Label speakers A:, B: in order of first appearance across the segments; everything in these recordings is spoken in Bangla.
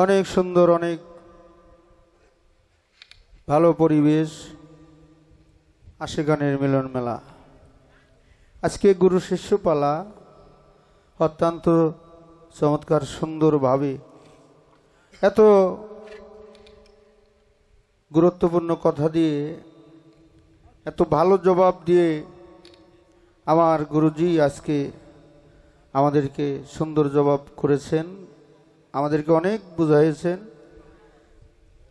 A: অনেক সুন্দর, অনেক ভালো পরিবেশ, আশিকানের মিলন মেলা। আজকে গুরু শিষ্য পালা অত্যন্ত চমৎকার সুন্দরভাবে এত গুরুত্বপূর্ণ কথা দিয়ে, এত ভালো জবাব দিয়ে আমার গুরুজি আজকে আমাদেরকে সুন্দর জবাব করেছেন, আমাদেরকে অনেক বুঝাইছেন।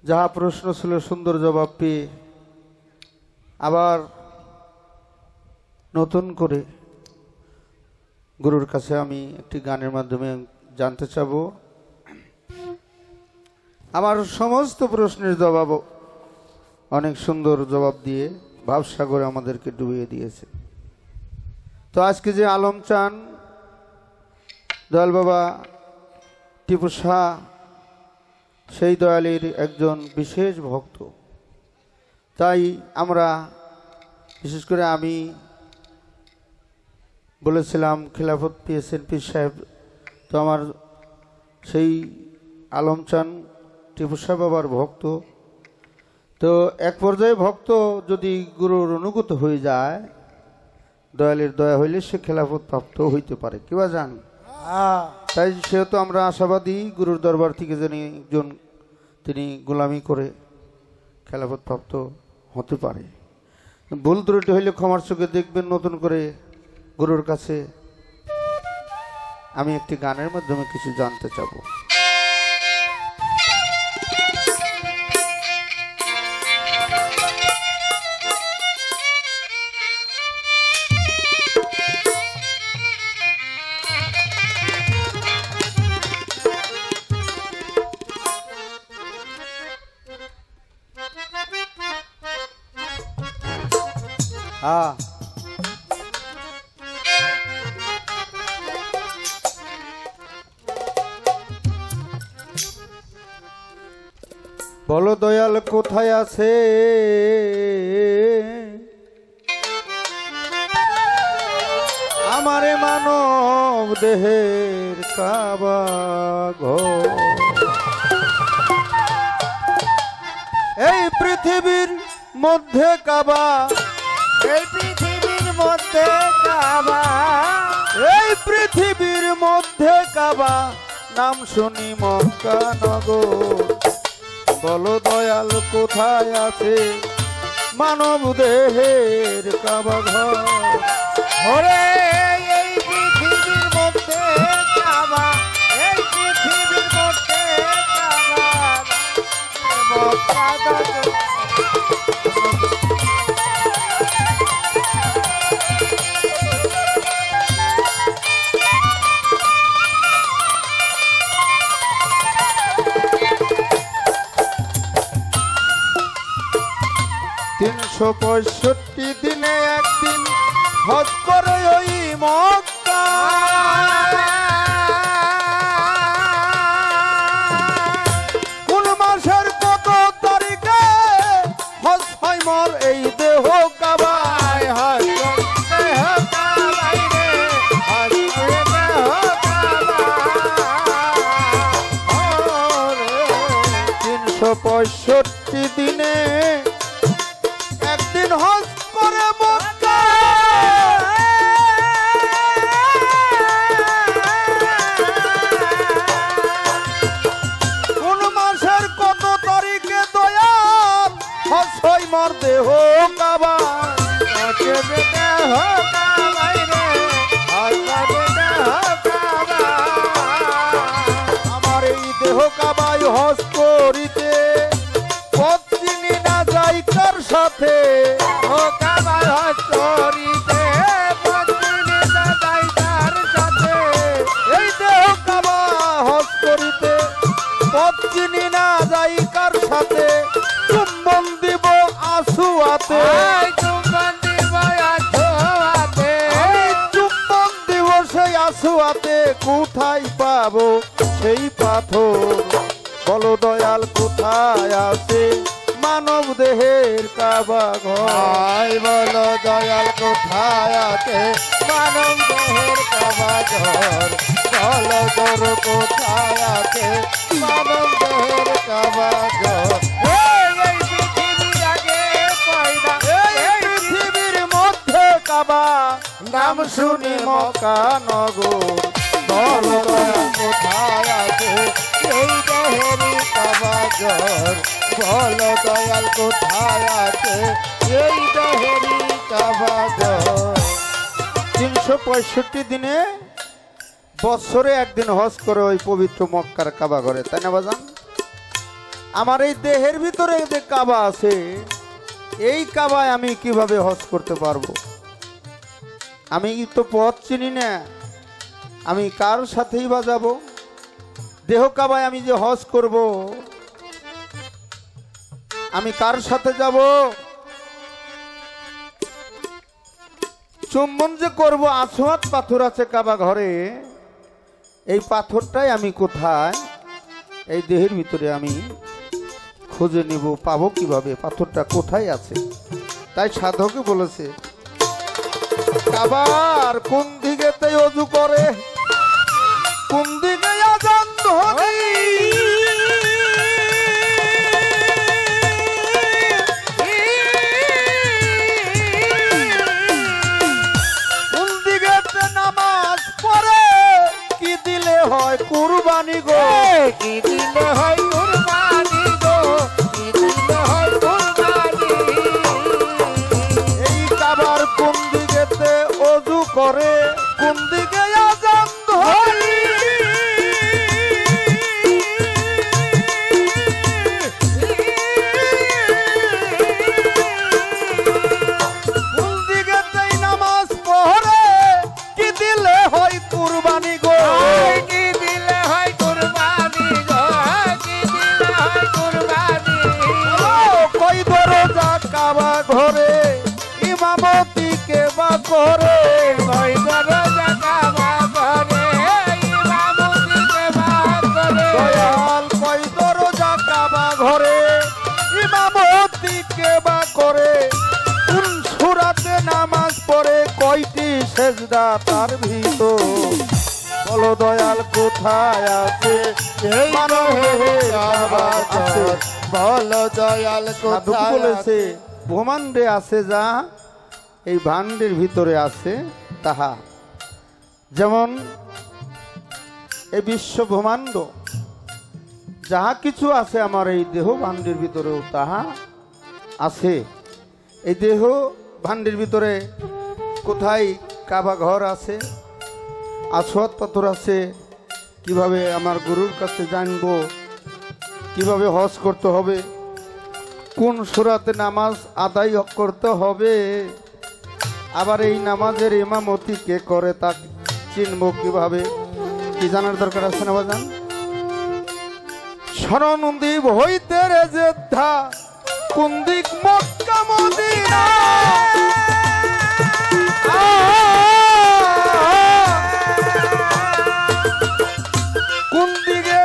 A: যাহা প্রশ্ন ছিল সুন্দর জবাব পেয়ে আবার নতুন করে গুরুর কাছে আমি একটি গানের মাধ্যমে জানতে চাব। আমার সমস্ত প্রশ্নের জবাব অনেক সুন্দর জবাব দিয়ে ভাবসাগরে আমাদেরকে ডুবিয়ে দিয়েছে। তো আজকে যে আলম চান দয়াল বাবা টিপু শাহ, সেই দয়ালের একজন বিশেষ ভক্ত। তাই আমরা বিশেষ করে আমি বলেছিলাম খিলাফত পেয়েছেন পীর সাহেব, তো আমার সেই আলম চান টিপু শাহ বাবার ভক্ত। তো এক পর্যায়ে ভক্ত যদি গুরুর অনুগত হয়ে যায়, দয়ালের দয়া হইলে সে খেলাফত প্রাপ্ত হইতে পারে, কিবা জান। তাই সেহেতু আমরা আশাবাদী গুরুর দরবার থেকে যিনি একজন তিনি গোলামি করে খেলাফত প্রাপ্ত হতে পারে। ভুল ত্রুটি হইলে ক্ষমার চোখে দেখবেন। নতুন করে গুরুর কাছে আমি একটি গানের মাধ্যমে কিছু জানতে চাবো। বলো দয়াল কোথায় আছে, আমারে মানব দেহের কাবা ঘর। এই পৃথিবীর মধ্যে কাবা,
B: এই পৃথিবীর মধ্যে কাবা,
A: এই পৃথিবীর মধ্যে কাবা, নাম শুনি মক্কা নগর। বলো দয়াল কোথায় আছে, মানব দেহের কাবা ঘর।
B: ওরে এই পৃথিবীর মধ্যে কাবা, এই পৃথিবীর মধ্যে কাবা, মক্কা নগর।
A: 365 দিনে একদিন হজ করে ওই মক্কা। কোন মাসের কত তারিখে হজ হয় মোর এই দেহ কাবায়। হজ দেহ কাবায় রে, হজ দেহ কাবায়। 365 দিনে একদিন হজ করে মক্কা। কোন মাসের কত তারিখে দয়াল হজ হয় মোর দেহ কাবায়। দেহ কাবায় রে, হজ দেহ কাবায়। আমার এই দেহ কাবায় হজ করিতে পথ চিনি না যাই কার সাথে।
B: ও কাবা হজ করিতে পথ চিনি না যাই কার সাথে।
A: এই দেহ কাবা হজ করিতে পথ চিনি না যাই কার সাথে। চুম্বন দিব আসুয়াতে,
B: চুম্বন দিব আসুয়াতে,
A: আমি চুম্বন দিব সেই আসুয়াতে। কোথায় পাবো সেই পাথর, বলো দয়াল কোথায় আছে মানব দেহের কাবা ঘর।
B: বলো দয়াল কোথায় আছে মানব দেহের কাবা ঘর বলো তোর কোথায় আছে মানব দেহের কাবা ঘর এই পৃথিবীর আগে পয়দা এই পৃথিবীর মধ্যে কাবা নাম শুনি মক্কা নগর বলো কোথায় আছে এই দেহেরই কাবা ঘর বলো দয়াল কোথায় আছে এই দেহেরই কাবা ঘর
A: 365 দিনে বছরে একদিন হজ করে ওই পবিত্র মক্কার কাবা ঘরে, তাই না বাজান? আমার এই দেহের ভিতরে যে কাবা আছে এই কাবায় আমি কিভাবে হজ করতে পারবো? আমি তো পথ চিনি না, আমি কার সাথেই বা যাব? দেহ কাবায় আমি যে হজ করব আমি কার সাথে যাব? চুম্বন যে করব, আসওয়াদ পাথর আছে কাবা ঘরে, এই পাথরটাই আমি কোথায় এই দেহের ভিতরে আমি খুঁজে নিব, পাবো কিভাবে? পাথরটা কোথায় আছে? তাই সাধকে বলেছে কাবার কোন দিকেতে অজু করে, কোন দিকে আজান ধ্বনি, কোন দিকেতে নামাজ পড়ে, কি দিলে হয় কুরবানি গো,
B: কি দিলে হয় কুরবানি গো কি দিলে হয় কুরবানি
A: এই কাবার কোন দিকেতে অজু করে, কোন দিকে আজান ধ্বনি, কোন দিকেতে নামাজ পড়ে, কি দিলে হয় কুরবানি গো,
B: কি দিলে হয় কুরবানি গো কি দিলে হয় কুরবানি
A: কই দরজা কাবা ঘরে ইমামতি কে বা করে,
B: কই দরজা কাবা ঘরে ইমামতি কে বা করে
A: দয়াল কই দরজা কাবা ঘরে ইমামতি কে বা করে, কোন সূরাতে নামাজ পড়ে, কয়টি সেজদা তার ভিতর, বলো দয়াল কোথায় আছে এই মানবের কাবা ঘর,
B: বলো দয়াল
A: সাধু
B: কোথায়
A: বলেছে ব্রহ্মাণ্ডে আছে যা এই ভাণ্ডের ভিতরে আছে তাহা, যেমন এই বিশ্ব ব্রহ্মাণ্ড যাহা কিছু আছে আমার এই দেহ ভাণ্ডের ভিতরেও তাহা আছে। এই দেহ ভাণ্ডের ভিতরে কোথায় কাবা ঘর আছে, আসওয়াদ পাথর আছে, কিভাবে আমার গুরুর কাছে জানবো, কিভাবে হজ করতে হবে, কোন সূরাতে নামাজ আদায় করতে হবে, আবার এই নামাজের ইমামতি কে করে তা চিনব কিভাবে, কি জানার দরকার আছে না বাজান? শরণদ্বীপ হইতে রে জেদ্ধা কোন দিক মক্কা মদিনা, কোন দিকে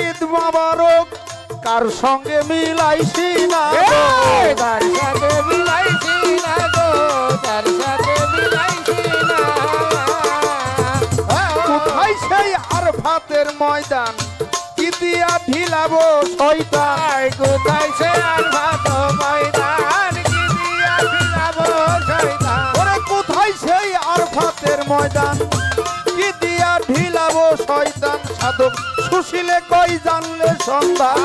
A: ঈদ মোবারক কার সঙ্গে মিলাইছি না গো,
B: তার সাথে মিলাইছি না গো তার সাথে মিলাইছি না
A: কোথায় সেই আরফাতের ময়দান, কি দিয়া ঢিলাবো শয়তান,
B: কোথায় সে আর ভাত ময়দান কি দিয়া বিলাবো শয়তান
A: ওরে কোথায় সেই আরফাতের ময়দান, কি দিয়া ঢিলাবো শয়তান, সাধক সুশীলে কই জানলে সন্ধান,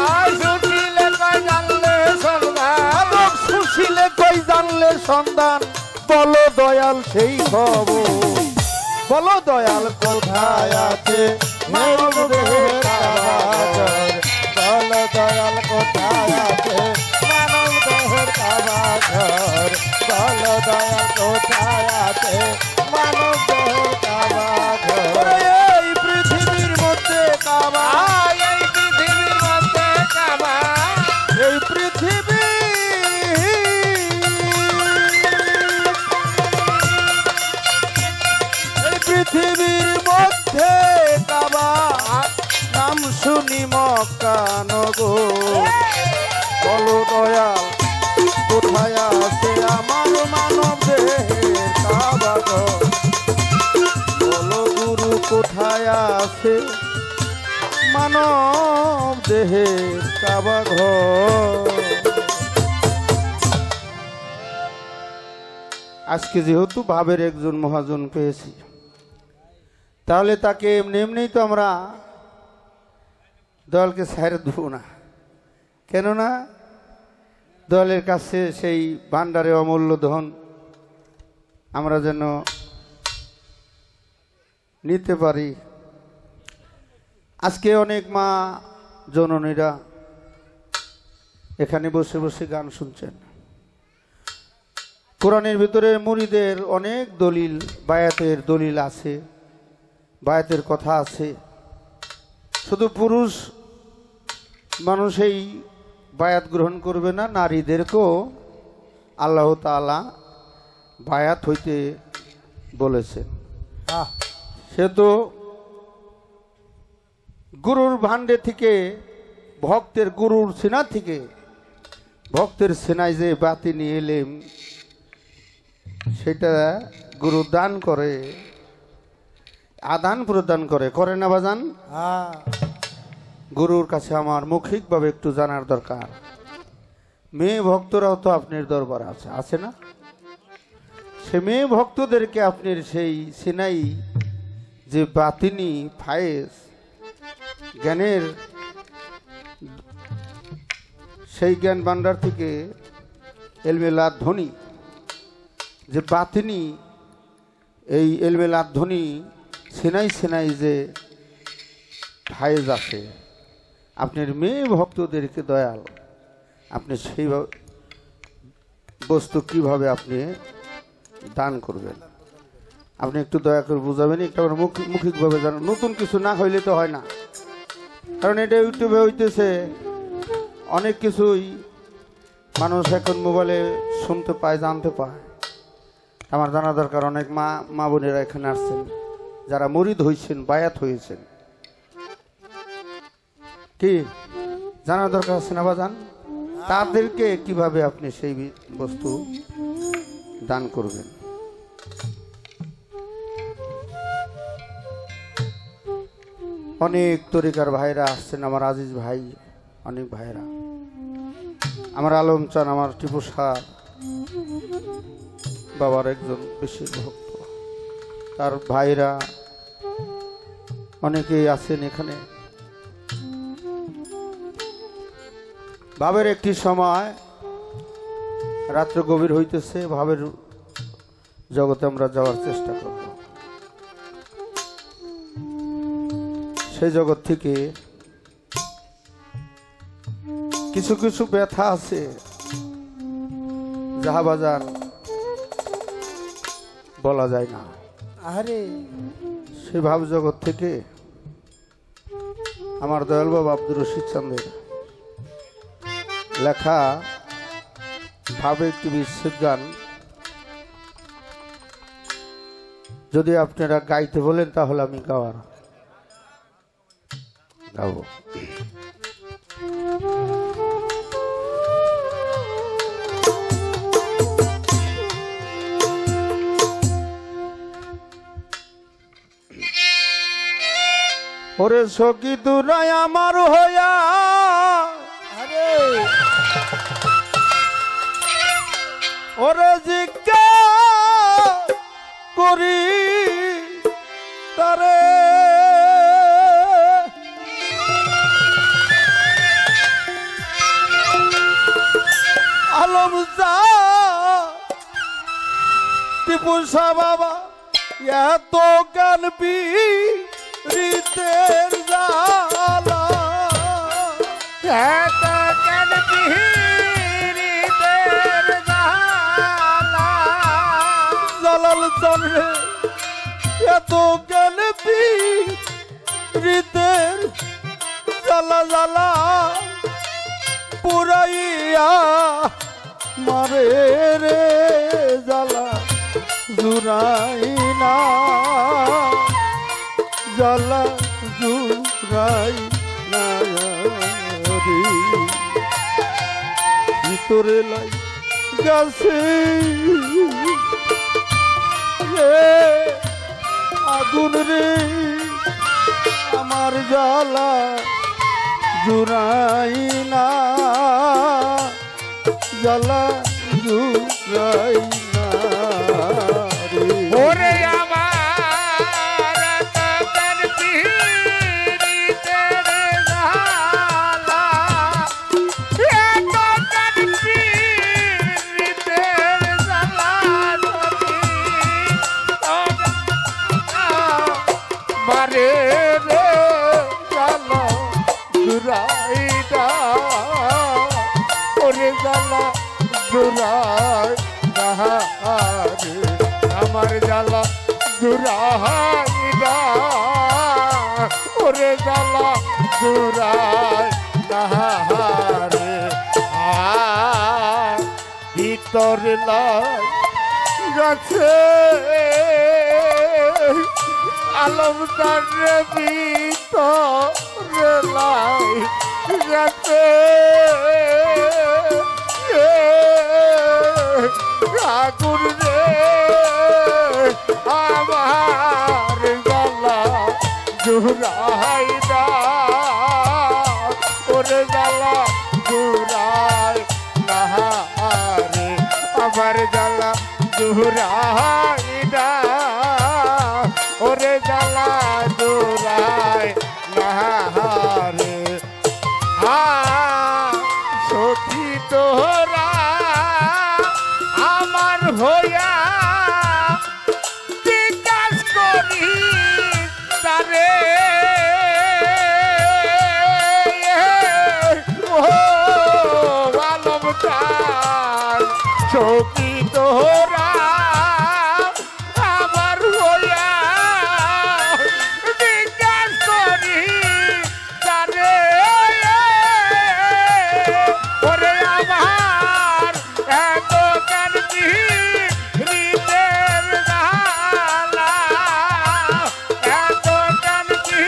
B: সুশীলে কই জানলে সন্ধান
A: সাধক সুশীলে কই জানলে সন্ধান, বলো দয়াল সেই খবর, বলো দয়াল কোথায় আছে মানব দেহের কাবা ঘর, বলো দয়াল কোথায় আছে মানব দেহের কাবা ঘর, বলো দয়াল কোথায় আছে মানব দেহের কাবা ঘর, এই পৃথিবীর মধ্যে কাবা,
B: এই পৃথিবীর মধ্যে কাবা
A: এই পৃথিবী এই পৃথিবীর মধ্যে কাবা নাম শুনি মক্কা নগর, বলো দয়াল কোথায় আছে আমার মানব দেহের কাবা ঘর, কোথায় আছে মানব দেহে কাবা ঘর। আজকে যেহেতু ভাবের একজন মহাজন পেয়েছি, তাহলে তাকে এমনি এমনিই তো আমরা দয়ালকে ছাইড়ে দেবো না। কেননা দয়ালের কাছে সেই ভান্ডারে অমূল্য ধন আমরা যেন নিতে পারি। আজকে অনেক মা জননীরা এখানে বসে বসে গান শুনছেন। কোরআনের ভিতরে মুরিদের অনেক দলিল, বায়াতের দলিল আছে, বায়াতের কথা আছে। শুধু পুরুষ মানুষ এই বায়াত গ্রহণ করবে না, নারীদেরকেও আল্লাহ তাআলা বায়াত হইতে বলেছেন। সে তো গুরুর ভান্ডে থেকে, ভক্তের গুরুর সেনা থেকে ভক্তের সেনায় যে বাতি নিয়ে এলেম, সেটা গুরু দান করে, আদান প্রদান করে না বাজান? গুরুর কাছে আমার মৌখিকভাবে একটু জানার দরকার। মেয়ে ভক্তরাও তো আপনার দরবার আছে না? সে মেয়ে ভক্তদেরকে আপনার সেই সেনাই যে বাতিনি ফায়েজ জ্ঞানের সেই জ্ঞান ভান্ডার থেকে এলমেলাদ ধ্বনি যে বাতিনি, এই এলমেলাদ ধ্বনি সেনাই সেনাই যে ফায়েজ আছে, আপনার মেয়ে ভক্তদেরকে দয়াল আপনি সেই বস্তু কিভাবে আপনি দান করবেন, আপনি একটু দয়া করে বুঝাবেন, একটু আমরা মৌখিকভাবে জানেন। নতুন কিছু না হইলে তো হয় না, কারণ এটা ইউটিউবে হইতেছে অনেক কিছুই মানুষ এখন মোবাইলে শুনতে পায়, জানতে পায়। আমার জানা দরকার। অনেক মা বোনেরা এখানে আসছেন যারা মুরিদ হয়েছেন, বায়াত হয়েছেন, কি জানার দরকার আছে না বাজান? তাদেরকে কিভাবে আপনি সেই বস্তু দান করবেন। অনেক তরিকার ভাইরা আসছেন, আমার আজিজ ভাই, অনেক ভাইরা, আমার আলম চান, আমার টিপু সার বাবার একজন বেশি ভক্ত, তার ভাইরা অনেকেই আছেন এখানে। ভাবের একটি সময়, রাত্র গভীর হইতেছে, ভাবের জগতে আমরা যাওয়ার চেষ্টা করব। সেই জগৎ থেকে কিছু কিছু ব্যথা আছে যাহা বাজার বলা যায় না। আরে সেই ভাব জগৎ থেকে আমার দয়াল বাবা আব্দুর রশিদ চাঁদের লেখা ভাবে একটি বিচ্ছেদ গান যদি আপনারা গাইতে বলেন তাহলে আমি গাবো। ওরে সখী দুরাই আমার হইয়া, আরে ওরে জিজ্ঞা করি তারে, আলম যা টিপু শাহ বাবা এত জ্ঞান পীড়িতের জ্বালা,
B: এত জ্ঞান পীড়িতের জ্বালা,
A: জালাল জানলে এত জ্ঞান পীড়িতের জ্বালা জ্বালা পুরাইয়া মারে রে জ্বালা জুরাই না, জ্বালা জুরাই না রে, ভিতরে লাই গেছে আগুন রে আমার জ্বালা জুড়াই না, জ্বালা জুড়াই না রে।
B: ওরে আমার তন পিরিতে রে জ্বালা, এ তন পিরিতে রে জ্বালা মারে রে জ্বালা জুড়াই না, ওরে জ্বালা জুড়াই না রে, আমার জ্বালা জুড়াই না, ওরে জ্বালা জুড়াই না রে। ভিতর লাই গেছে আলম তারে, ভিতর লাই গেছে আগুন রে আমার জ্বালা জুড়াই না, ওরে জ্বালা জুড়াই না রে, আমার জ্বালা জুড়াই না, ওরে জ্বালা জুড়াই না রে। সখী তোরা আমার হইয়া বিকাশ করি তারে, ও আলম চান সখী তোরা আমার হইয়া বিকাশ করি তারে, ওরে আমার এত কান্দি হৃদের জ্বালা, এত কান্দি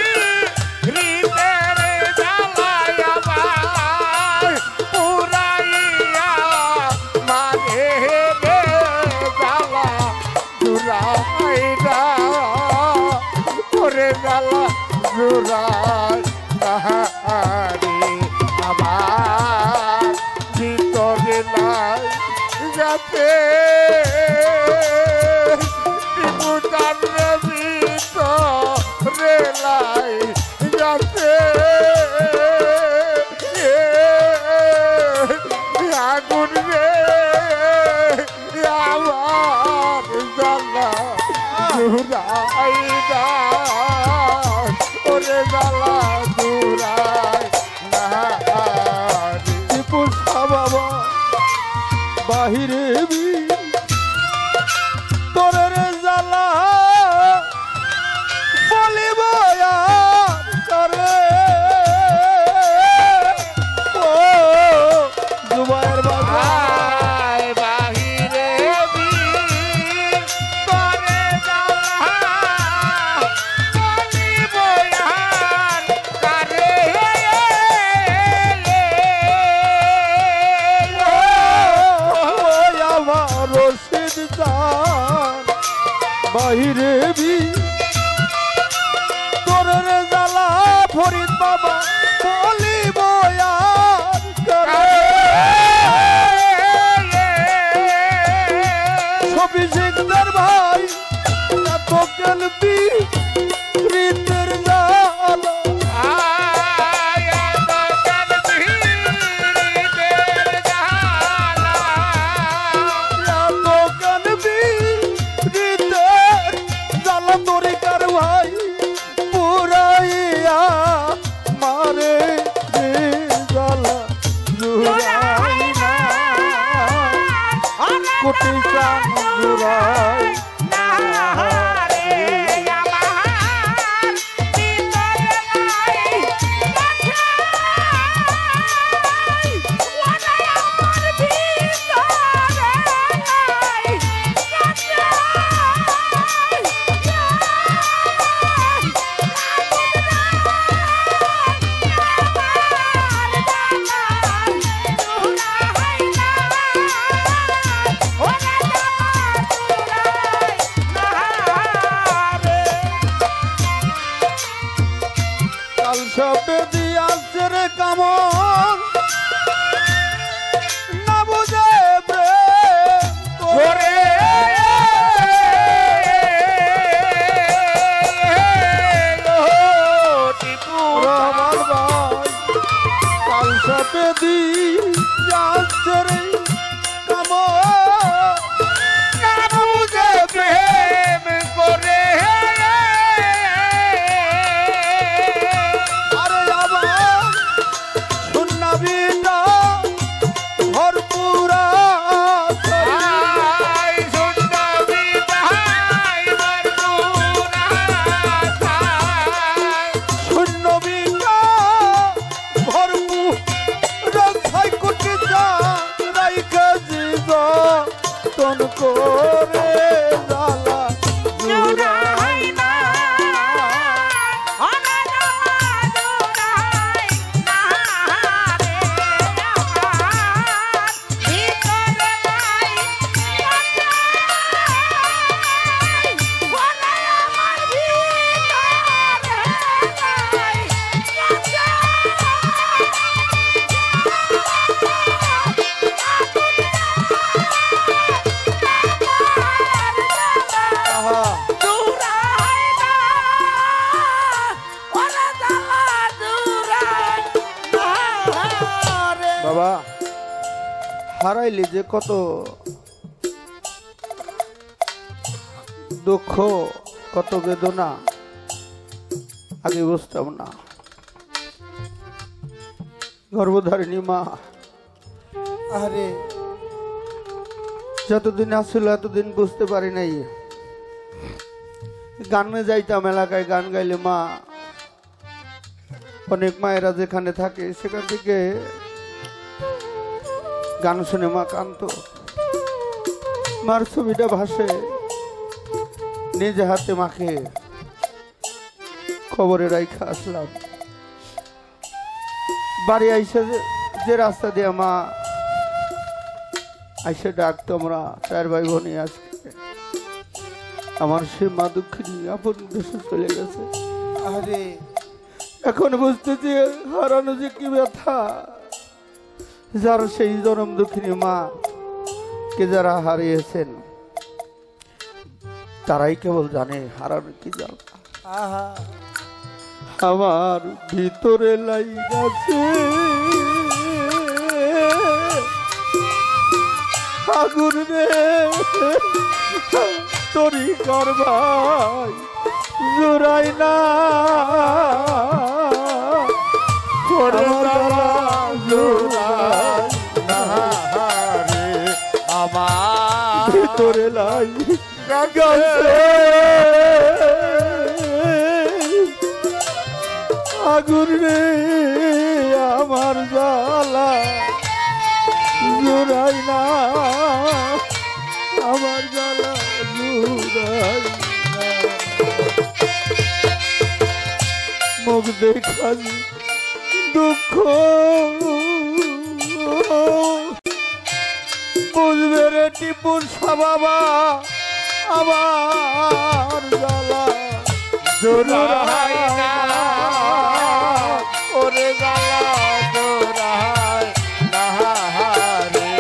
B: হৃদের জ্বালায় আমার পুরাইয়া মানে রে জ্বালা জুড়াই না, ওরে জ্বালা জুড়াই না রে, আমার ভিতরে নাই যাতে বিপুতার ভিতরে লাই যাতে আগুন রে আমার জ্বালা জুড়াই না, ওরে জ্বালা জুড়াই না রে।
A: টিপুসা বাবা বাহিরে বি তোরের জ্বালা বলিব আর করে, ও জুবাইর বাবা
B: বাহিরে বীর করে বলিব আর কারে,
A: আমার রশিদ জান বাহিরে বি তোরের জ্বালা ফরিদ বাবা বলিব আর করে, ছবি সিকদার ভাই এত কেলবি হৃদের জ্বালা, এত কেলবি হৃদের জ্বালা তরিকার ভাই পুরাইয়া মারে রে জ্বালা জুড়াই না, কোটি চান জুড়াই সবে দি যাচ্ছে রে কাম
B: বুঝে প্রেম করে
A: আরে আমার শুনবি না ভরপুরা তন করে জালা জুড়াই না
B: ওরে জালা জুড়াই না রে আমার ভিতরে লাই ওরে আমার ভিতরে লাই
A: বাবা হারাইলি যে কত দুঃখ কত বেদনা আগে বুঝতাম না গর্ভধারিণী মা আরে যতদিন আসছিল এতদিন বুঝতে পারি নাই গানে যাইতাম এলাকায় গান গাইলে মা অনেক মায়েরা যেখানে থাকে সেখান থেকে গান শুনে মা কান্ত মার ছবিটা ভাসে নিজে হাতে মাখে খবরে রাইখা আসলাম বাড়ি আইসে যে রাস্তা দিয়ে মা আইসে ডাকতো আমরা 4 ভাই বোনে আজকে আমার সে মা দুঃখিনী আপন দেশে চলে গেছে আরে এখন বুঝতেছি হারানো যে কি ব্যথা যার সেই জনম দুঃখিনী মা কে যারা হারিয়েছেন তারাই কেবল জানে হারানো কি জ্বালা আমার ভিতরে লাই গেছে আগুন রে তরি কর ভাই জোড়াই না
B: আমার
A: ভিতরে লাই গেছে আগুন রে আমার জ্বালা জোড়াই না আমার জ্বালা জোড়াই না মুখ দেখানি দুঃখ বুঝবে রে টিপুর বাবা আমার জ্বালা
B: জোড়াই না ওরে জ্বালা জোড়াই না রে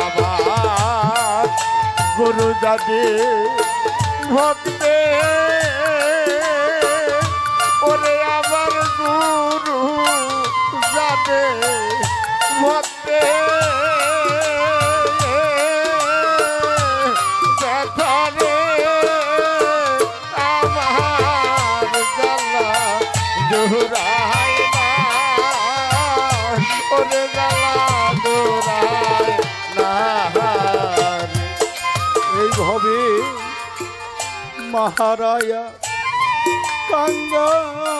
B: আমার গুরু জাতি ভক্তে ওরে আমার গুরু জাতি ভক্তে জোড়াই না ওরে জ্বালা জোড়াই না
A: এইভাবে মহারায়া কাঙ্গাল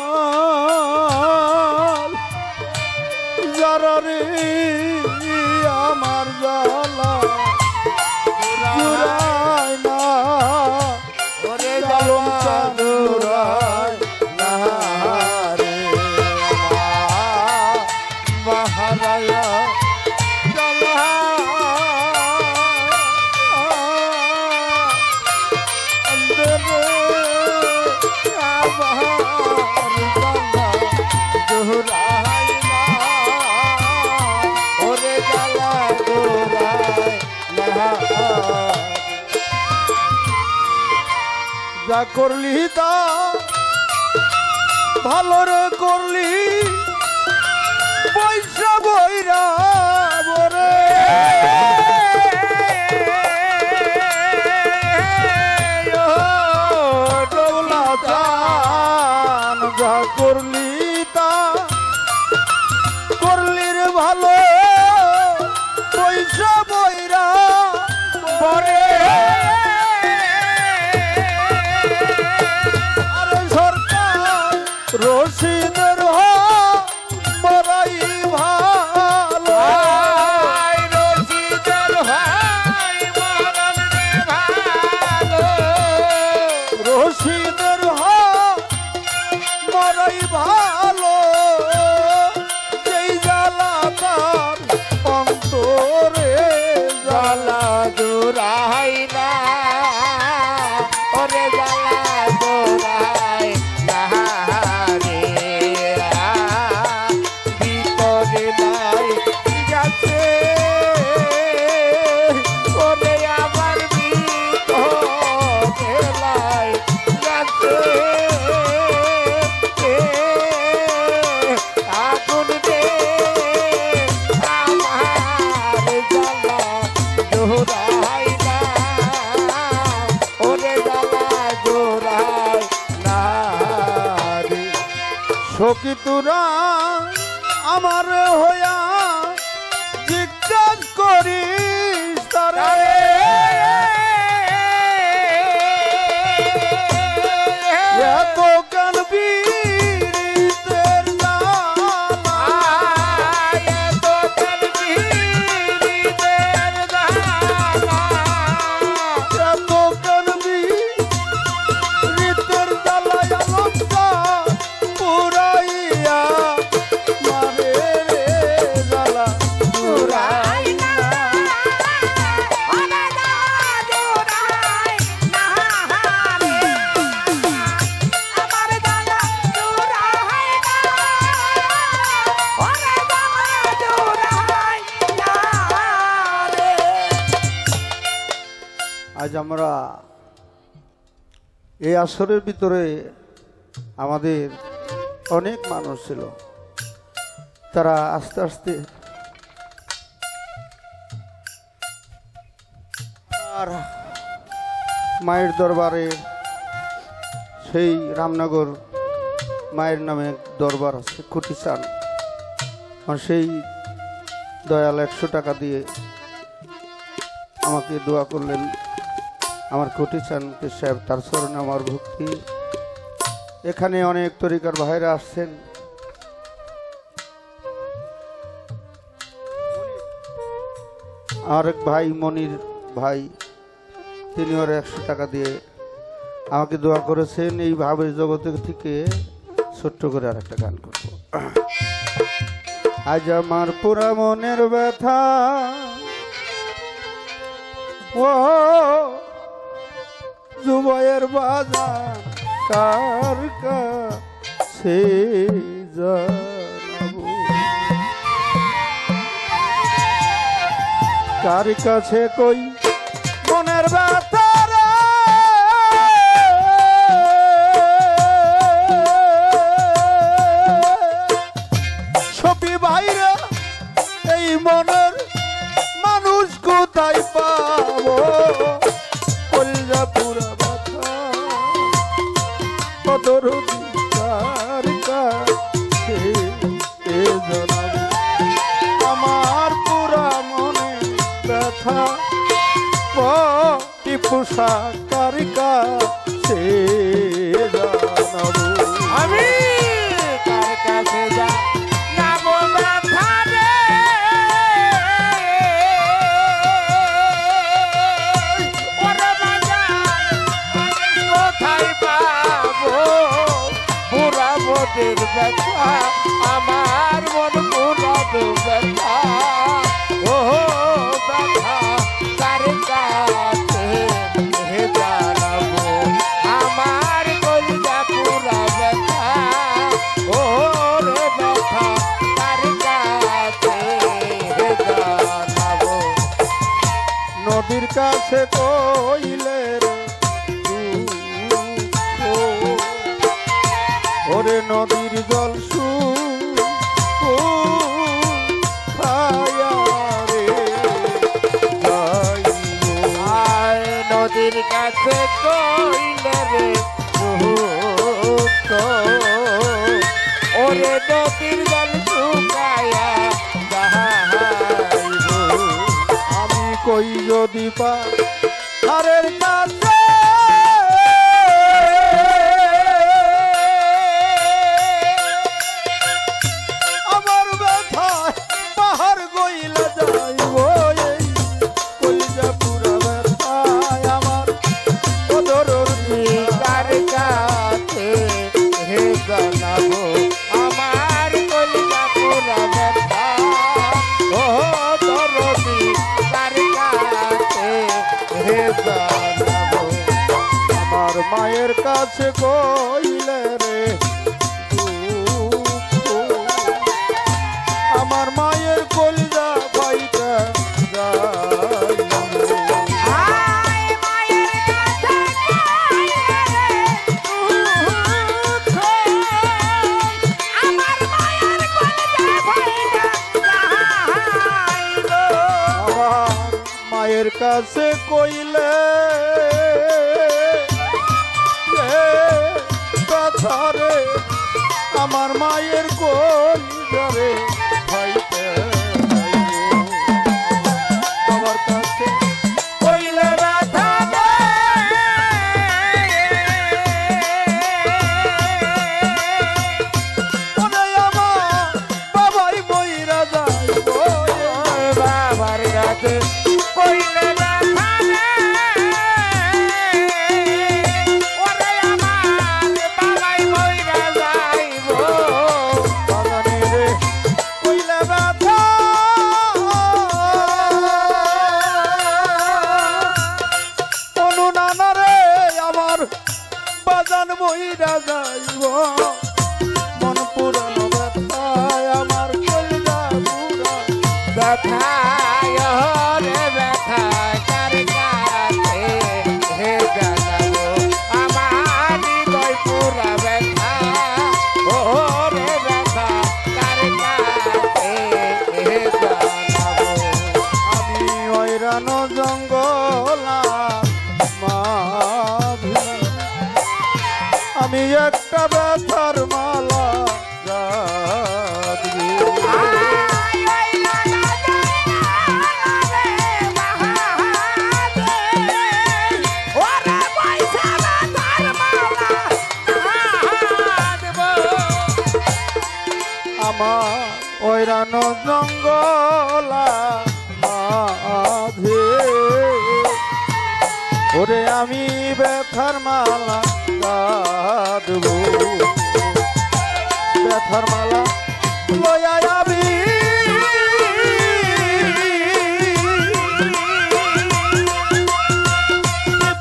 A: যারা রে আমার জ্বালা জোড়াই না
B: ওরে জ্বালা জোড়াই না রে আমার মহারায়া জ্বালা জোড়াই না ওরে জ্বালা জোড়াই না
A: যা করলি তা ভালো রে করলি পয়সা
B: আগুন রে আমার জ্বালা জোড়াই না ওরে জ্বালা জোড়াই না রে
A: সখী তোরা আমার হইয়া জিজ্ঞাসা করিস তারে এত কান বীরিতের জ্বালা
B: এত কালবিদের জ্বালা
A: এত কান বীরিতের জ্বালায় আলোকটা পুরাইয়া মারে রে জ্বালা
B: জোড়াই না ওরে জ্বালা জোড়াই না রে আমার জ্বালা জোড়াই না ওরে জ্বালা জোড়াই না রে
A: আজ আমরা এই আসরের ভিতরে আমাদের অনেক মানুষ ছিল, তারা আস্তে আস্তে আর মায়ের দরবারে সেই রামনগর মায়ের নামে এক দরবার আছে খুঁটি চান, আর সেই দয়াল 100 টাকা দিয়ে আমাকে দোয়া করলেন। আমার খুঁটি চান পীর সাহেব, তার চরণে আমার ভক্তি। এখানে অনেক তরিকার ভাইরা আসছেন। আর এক ভাই মনির ভাই, তিনি ওর 100 টাকা দিয়ে আমাকে দোয়া করেছেন। এই ভাবের জগতে থেকে ছোট্ট করে আর একটা গান করব। আজ আমার পুরা মনের ব্যথা ও জুবাইয়ের বাজার কার কাছে জানাবো, কার কাছে কই মনের ব্যথা রে সপি ভাইরা, এই মনের মানুষ কোথায় পাবো, কলজা পুরা ব্যথা কদর কার কাছে জানাবো, আমার পুরা মনে ব্যথা টিপুষা কার কাছে জানাবো।
B: আমি কার কাছে জানাবো ব্যথা রে ওরে বাজার কোথায় পাবো পুরা মনের ব্যথা আমার মন পুরা ব্যথা ও ব্যথা কার কাছে জানাবো আমার কলিজা পুরা ব্যথা ও রে ব্যথা কার কাছে জানাবো
A: নদীর কাছে কইলে রে ওরে নদীর জল খায়া রে
B: আয় নদীর কাছে কইলে রে ওরে নদীর জল শুকায়া যাইব
A: আমি কই যদি পা হারের কাছে আমার ব্যথায় পাহাড় গইলা যাইব, এই কইজা পুরা ব্যথায় আমার কদরর
B: কার কাছে হে জানাবো আমার কলিজা পুরা ব্যথা ও দরদি কার কাছে হে জানাবো
A: আমার মায়ের কাছে কইলে রে আমার মায়ের কলিজা ভাইটা
B: আয় মায়ের কাছে কইলে রে আমার মায়ের কলিজা
A: মায়ের কাছে কইলে কথারে আমার মায়ের কলিজারে ভাইতে আমার কাছে কইলে ব্যথা ওরে আমার বাবাই মইরা যাইব
B: বাবার কাছে কইলে ব্যথা ওরে আমার বাবাই মইরা যাইব
A: বাগানে রে কইলে ব্যথা অনুনানা রে আমার বাজান মইরা যাইব মন পুরানো ব্যথায় আমার কলিজা পুরা
B: ব্যথায় রে ব্যথায় কার কাছে হে জানাবো আমার হৃদয় পুরা ব্যথা ও রে ব্যথা কার কাছে হে জানাবো
A: আমি হয়রানো জঙ্গলা মাঝে আমি একটা ব্যথার মালা গাঁথবো। আমার ওইরানো জঙ্গলা মাঝে ওরে আমি ব্যথার মালা গাঁথবো ব্যথার মালা লয়া আমি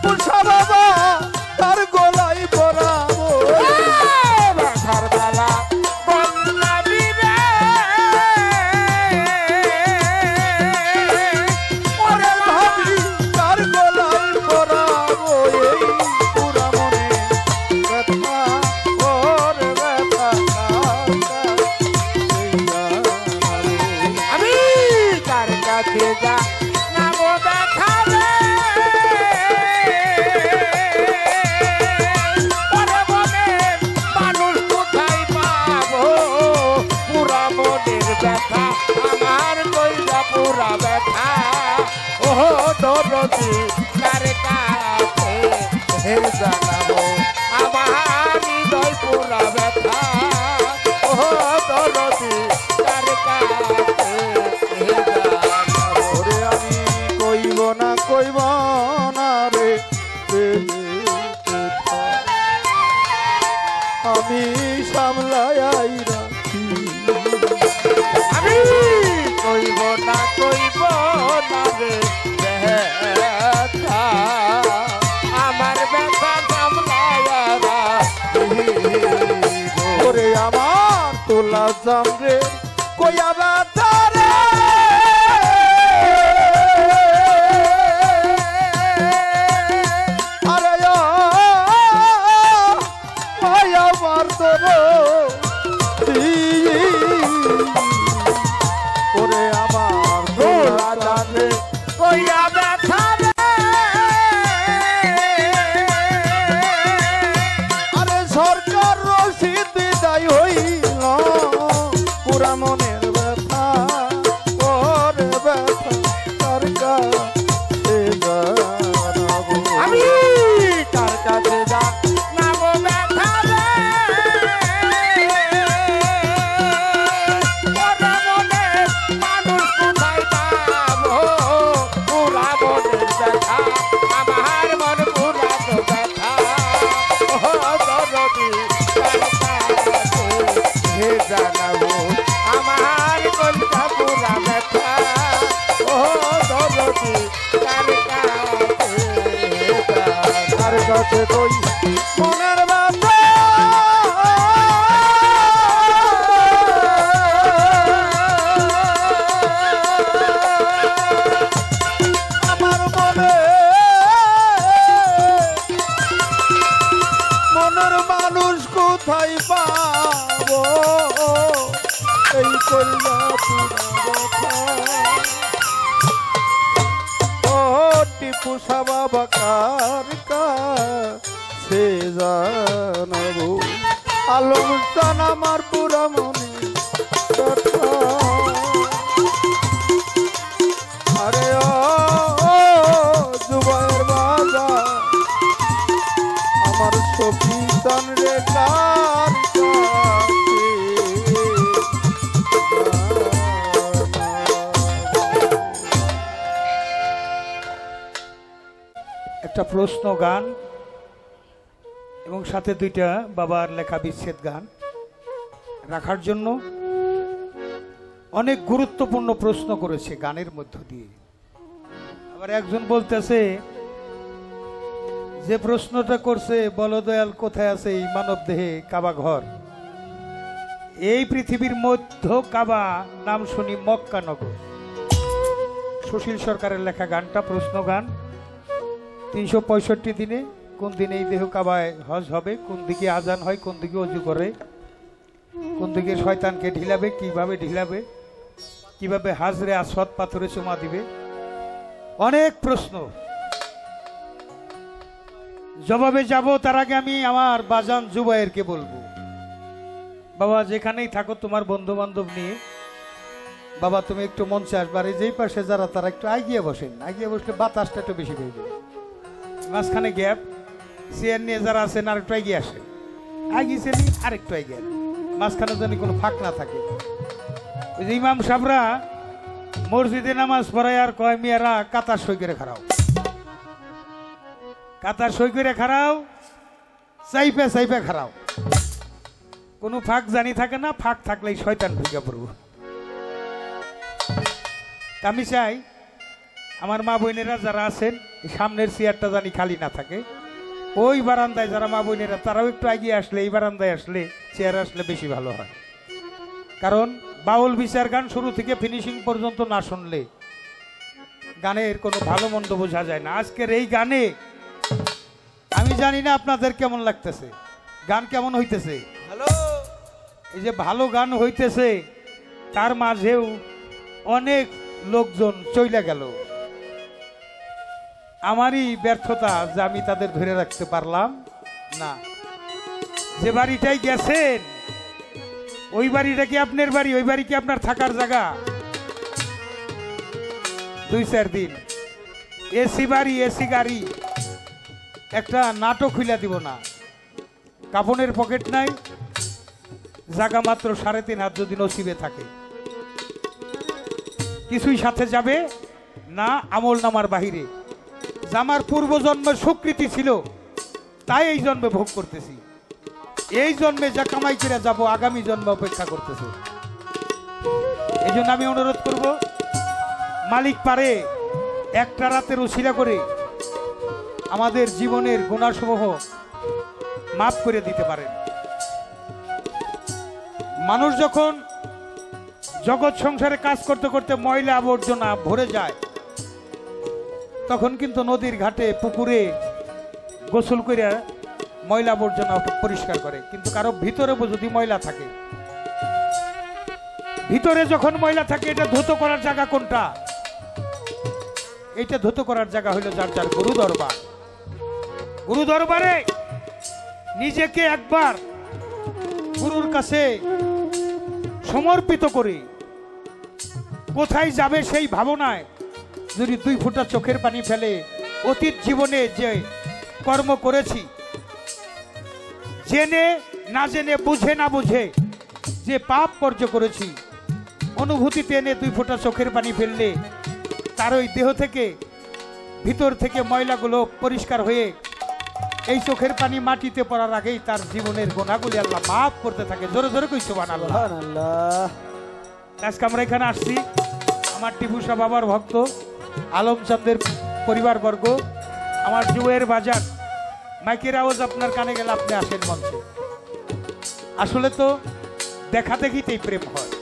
A: পুষা বাবা তার গলায় পরাবো
B: ব্যথার বেলা বন্যা দিবে
A: ওরে ভাবি তার গলায় পরাবো এই পুরা মনে ব্যথা ওরে ব্যথা
B: আমি কার কাছে যা নামো দেখাবে ওরে মনের মানুষ কোথায় পাবো পুরা মনের ব্যথা আমার কইরা পুরা ব্যথা ও দরদি কার কাছে হে জানাবো আমার হৃদয় পুরা ব্যথা ও দরদি কার কাছে হে জানাবো
A: ওরে আমি কইব না রে ব্যথা। আমি সামলাই রাখি
B: আমি কইব না রে ব্যথা আমার ব্যথা সামলায়া
A: ওরে আমার তোলা জামরে কইয়া ব্যথা রে আরে আমার তোর ওরে আমার তোলা জামরে
B: কইয়া ব্যথা রে
A: আরে সরকার রসিদ দায় হইল পুরা মনের ব্যথা ওরে ব্যথা সরকার
B: আমি কার কাছে যা নামো ব্যথা রে ওরে মনের মানুষ কোথায় পাবো পুরা মনের ব্যথা আমার মন পুরা তো ব্যথা ও দরদি কার কাছে হে জানাবো আমার কলিজা পুরা ব্যথা ও দরদি কার কাছে হে জানাবো
A: তার কাছে কই মনের ব্যথা আমার মনের মানুষ কোথায় পাবো এই কল্যাণ পুরা ব্যথা ও টিপু শাহ বাবা কার কাছে জানাবো আলম চান আমার পুরা মনে কথা আরে ও জুবাইর বাজার আমার সফিতান রে কার কাছে
C: একটা প্রশ্ন গান এবং সাথে দুইটা বাবার লেখা বিচ্ছেদ গান রাখার জন্য অনেক গুরুত্বপূর্ণ প্রশ্ন করেছে গানের মধ্য দিয়ে। আবার একজন বলতেছে যে প্রশ্নটা করছে বলদয়াল কোথায় আছে এই মানব দেহে কাবা ঘর, এই পৃথিবীর মধ্য কাবা নাম শুনি মক্কানগর। সুশীল সরকারের লেখা গানটা প্রশ্ন গান। 365 দিনে কোন দিনে এই দেহ কাবায় হজ হবে, কোন দিকে আজান হয়, কোন দিকে অজু করে, কোন দিকে শয়তানকে ঢিলাবে, কিভাবে ঢিলাবে, কিভাবে হাজরে আসওয়াদ পাথরে চুমা দিবে, অনেক প্রশ্ন। জবাবে যাব তার আগে আমি আমার বাজান জুবায়েরকে বলবো, বাবা যেখানেই থাকো তোমার বন্ধু বান্ধব নিয়ে বাবা তুমি একটু মঞ্চে আসবার, যেই পাশে যারা তারা একটু আগিয়ে বসেন, আগিয়ে বসলে বাতাসটা একটু বেশি পেয়ে যাবে। মাঝখানে গ্যাপ, চেয়ার নিয়ে যারা আছেন আর একটু এগিয়ে আসেন, আগিয়েছেন আর একটু এগিয়ে, মাঝখানে যেন কোনো ফাঁক না থাকে। ওই যে ইমাম সাহেবরা মসজিদে নামাজ পড়ায় আর কয় মেয়েরা কাতার সই করে খারাও, কাতার সই করে খারাও, চাইপে চাইপে খারাও, কোনো ফাঁক জানি থাকে না, ফাঁক থাকলেই শয়তান ঢুকে পড়ব। আমি চাই আমার মা বোনেরা যারা আছেন সামনের চেয়ারটা জানি খালি না থাকে, ওই বারান্দায় যারা মা বোনেরা তারাও একটু এগিয়ে আসলে, এই বারান্দায় আসলে চেয়ার আসলে বেশি ভালো হয়। কারণ বাউল বিচার গান শুরু থেকে ফিনিশিং পর্যন্ত না শুনলে গানের কোনো ভালো মন্দ বোঝা যায় না। আজকের এই গানে আমি জানি না আপনাদের কেমন লাগতেছে, গান কেমন হইতেছে, এই যে ভালো গান হইতেছে তার মাঝেও অনেক লোকজন চইলা গেল। আমারই ব্যর্থতা যে আমি তাদের ধরে রাখতে পারলাম না। যে বাড়িটাই গেছেন ওই বাড়িটা কি আপনার বাড়ি, ওই বাড়ি কি আপনার থাকার জায়গা? 2-4 দিন এসি বাড়ি, এসি গাড়ি, একটা নাটক খুলে দিব না, কাপনের পকেট নাই, জায়গা মাত্র 3.5 হাত যদি নসিবে থাকে, কিছুই সাথে যাবে না আমল নামার বাহিরে। আমার পূর্বজন্মের স্বীকৃতি ছিল তাই এই জন্মে ভোগ করতেছি, এই জন্মে যা কামাই করে যাব আগামী জন্মে অপেক্ষা করতেছে। এই জন্য আমি অনুরোধ করব মালিক পারে একটা রাতের উছিলা করে আমাদের জীবনের গুনাহসমূহ মাফ করে দিতে পারেন। মানুষ যখন জগৎ সংসারে কাজ করতে করতে ময়লা আবর্জনা ভরে যায় তখন কিন্তু নদীর ঘাটে পুকুরে গোসল করে ময়লা আবর্জনা পরিষ্কার করে, কিন্তু কারো ভিতরে যদি ময়লা থাকে, ভিতরে যখন ময়লা থাকে এটা ধুতো করার জায়গা কোনটা? এটা ধুতো করার জায়গা হলো যার যার গুরু দরবার। গুরু দরবারে নিজেকে একবার গুরুর কাছে সমর্পিত করে কোথায় যাবে সেই ভাবনায় যদি 2 ফোঁটা চোখের পানি ফেলে অতীত জীবনে যে কর্ম করেছি, জেনে না জেনে, বুঝে না বুঝে যে পাপ কার্য করেছি, অনুভূতিতে এনে 2 ফোঁটা চোখের পানি ফেললে তার ওই দেহ থেকে ভিতর থেকে ময়লাগুলো পরিষ্কার হয়ে এই চোখের পানি মাটিতে পড়ার আগেই তার জীবনের গুনাহগুলি আল্লাহ মাফ করতে থাকে। জোরে জোরে কই সুবহানাল্লাহ। আজকে আমরা এখানে আসছি আমার টিপু শাহ বাবার ভক্ত আলম চাঁদের পরিবারবর্গ, আমার জুয়ের বাজার, মাইকের আওয়াজ আপনার কানে গেলে আপনি আসেন মঞ্চে। আসলে তো দেখা দেখিতেই প্রেম হয়,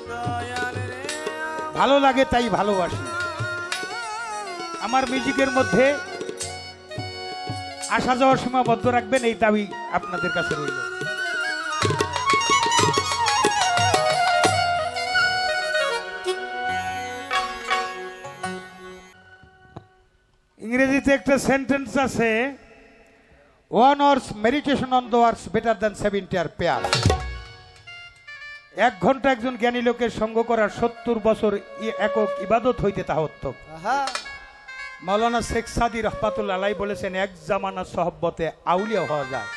C: ভালো লাগে তাই ভালোবাসি। আমার মিউজিকের মধ্যে আসা যাওয়ার সীমাবদ্ধ রাখবেন এই দাবি আপনাদের কাছে রইল। ইংরেজিতে একটা সেন্টেন্স আছে, one hours meditation on the works better than 70 আর পেয়ার। 1 ঘন্টা একজন জ্ঞানী লোকের সঙ্গ করার 70 বছর একক ইবাদত হইতে তাহা উত্তম। মাওলানা শেখ সাদি রহমাতুল্লাহ আলাইহি বলেছেন, এক জামানা সহব্বতে আউলিয়া হওয়া যায়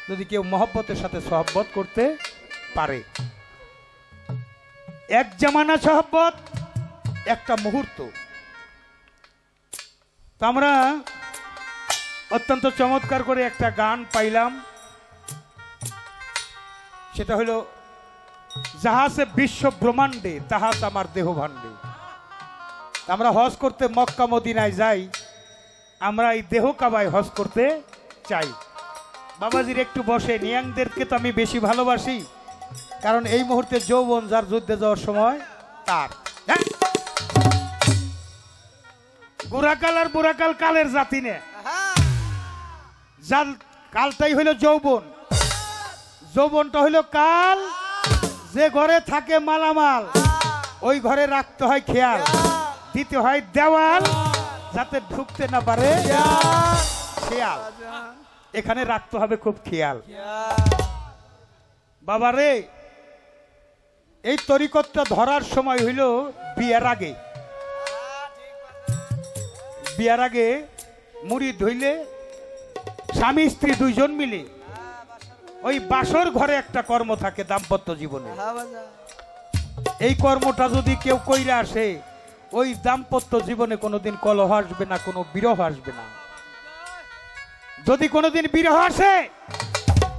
C: যদি কেউ মহব্বতের সাথে সহব্বত করতে পারে। এক জামানা সহব্বত, একটা মুহূর্ত। তো আমরা অত্যন্ত চমৎকার করে একটা গান পাইলাম, সেটা হলো যাহাসে বিশ্ব ব্রহ্মাণ্ডে তাহাস আমার দেহ ভাণ্ডে। আমরা হজ করতে মক্কা মদিনায় যাই, আমরা এই দেহ কাবায় হজ করতে চাই। বাবাজির একটু বসে, নিয়াংদেরকে তো আমি বেশি ভালোবাসি, কারণ এই মুহূর্তে যৌবন যার যুদ্ধে যাওয়ার সময় তার। বুড়াকাল আর বুড়াকাল কালের জাতি নে, যার কালটাই হইল যৌবন। যৌবনটা হইল কাল, যে ঘরে থাকে মালামাল ওই ঘরে রাখতে হয় খেয়াল, দিতে হয় দেওয়াল যাতে ঢুকতে না পারে খেয়াল। এখানে রাখতে হবে খুব খেয়াল। বাবারে, এই তরিকতটা ধরার সময় হইল বিয়ার আগে। বিয়ার আগে মুড়ি ধইলে স্বামী স্ত্রী দুইজন মিলে ওই বাসর ঘরে একটা কর্ম থাকে দাম্পত্য জীবনে। এই কর্মটা যদি কেউ কইরা আসে, ওই দাম্পত্য জীবনে কোনোদিন কলহ আসবে না, কোনো বিরহ আসবে না। যদি কোনোদিন বিরহ আসে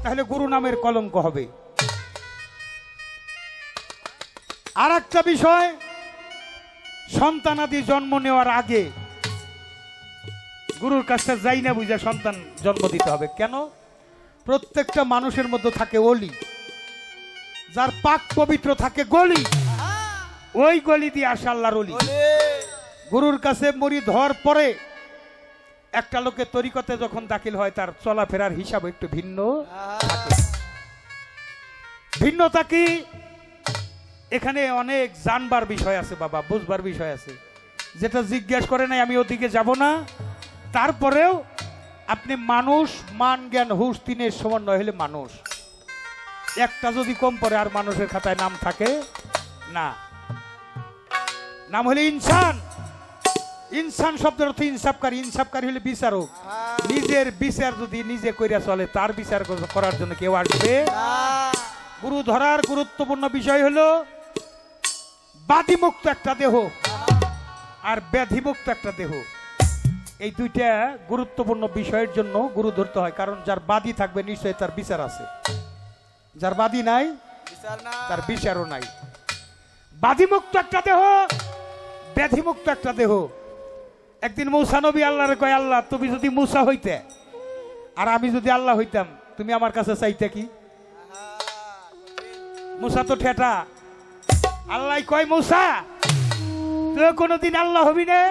C: তাহলে গুরু নামের কলঙ্ক হবে। আর একটা বিষয়, সন্তানাদি জন্ম নেওয়ার আগে গুরুর কাছে যাই না বুঝা সন্তান জন্ম দিতে হবে। কেন? প্রত্যেকটা মানুষের মধ্যে থাকে অলি, যার পাক পবিত্র থাকে গলি, ওই গলি দিয়ে আসে আল্লাহর অলি। গুরুর কাছে মুরিদ হওয়ার পরে একটা লোকের তরিকতে যখন দাখিল হয়, তার চলাফেরার হিসাব একটু ভিন্ন থাকে। ভিন্নতা কি? এখানে অনেক জানবার বিষয় আছে বাবা, বুঝবার বিষয় আছে, যেটা জিজ্ঞাসা করে নাই আমি ওদিকে যাব না। তারপরেও আপনি মানুষ, মান জ্ঞান হুশ তিনের সমন্বয় হলে মানুষ। একটা যদি কম পড়ে আর মানুষের খাতায় নাম থাকে না, নাম হলে ইনসান। ইনসান শব্দের অর্থ ইনসাফকারী। ইনসাফকারী হলে বিচারক। নিজের বিচার যদি নিজে কইরা চলে, তার বিচার করার জন্য কেউ আসবে না। গুরু ধরার গুরুত্বপূর্ণ বিষয় হলো বাদিমুক্ত একটা দেহ আর ব্যাধিমুক্ত একটা দেহ। এই দুইটা গুরুত্বপূর্ণ বিষয়ের জন্য গুরু ধরতে হয়, কারণ যার বাদী থাকবে নিশ্চয়ই তার বিচার আছে, যার বাদী নাই তার বিচারও নাই। বাদীমুক্ত একটা দেহ, ব্যাধিমুক্ত একটা দেহ। একদিন মূসা নবী আল্লাহরে কয়, আল্লাহ তুমি যদি মূসা হইতে আর আমি যদি আল্লাহ হইতাম, তুমি আমার কাছে চাইতে কি? মূসা তো ঠেটা। আল্লাহ কয়, মূসা তুই কোনোদিন আল্লাহ হবি না,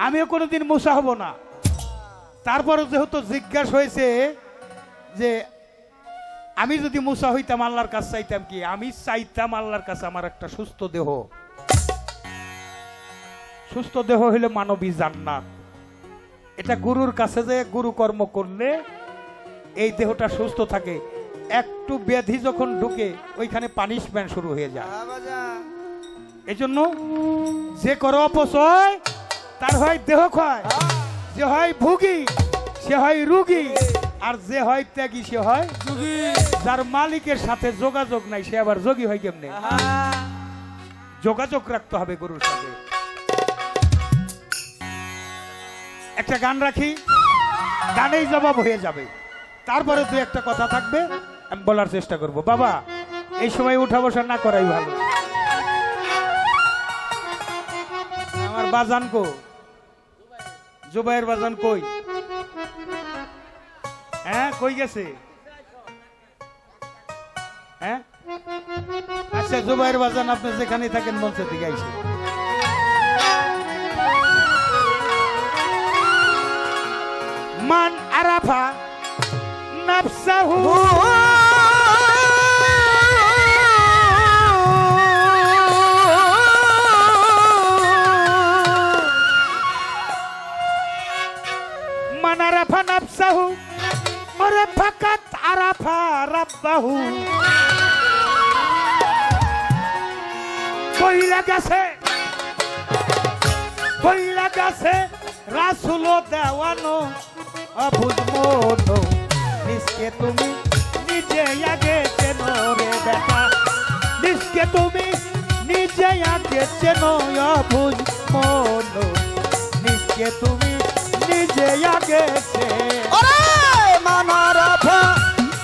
C: আমিও কোনোদিন মূসা হব না। তারপরে যেহেতু জিজ্ঞাসা হয়েছে যে আমি যদি মূসা হইতাম আল্লাহর কাছে চাইতাম কি? আমি চাইতাম আল্লাহর কাছে আমার একটা সুস্থ দেহ। সুস্থ দেহ হইলে মানবী জান্নাত। এটা গুরুর কাছে যে গুরু কর্ম করলে এই দেহটা সুস্থ থাকে। একটু ব্যাধি যখন ঢুকে ওইখানে পানিশমেন্ট শুরু হয়ে যায়। এই জন্য যে করো অপচয় তার হয় দেহ ক্ষয়, যে হয় ভুগি সে হয় রুগী, আর যে হয় ত্যাগী সে হয় যোগী। যার মালিকের সাথে যোগাযোগ নাই সে আবার যোগী হয় কেমনে? যোগাযোগ রাখতে হবে গুরুর সাথে। একটা গান রাখি, গানেই জবাব হয়ে যাবে। তারপরে দু একটা কথা থাকবে, আমি বলার চেষ্টা করব। বাবা, এই সময় উঠা বসা না করাই ভালো। আমার বাজান কো, জুবাইর বাজান কই? হ্যাঁ, কই গেছে? হ্যাঁ, আচ্ছা জুবাইর বাজান আপনি যেখানে থাকেন মঞ্চে থেকে আইসে। মান আরাফা নাফসাহু বইলা গেছে রাসূল দেওয়ানো অবুঝ মন নিজকে তুমি নিজে আগে চেনো রে বেটা নিজকে তুমি নিজে আগে চেনো অবুঝ মন নিজকে তুমি নিজে আগে চেনো
B: ওরে মানারাফা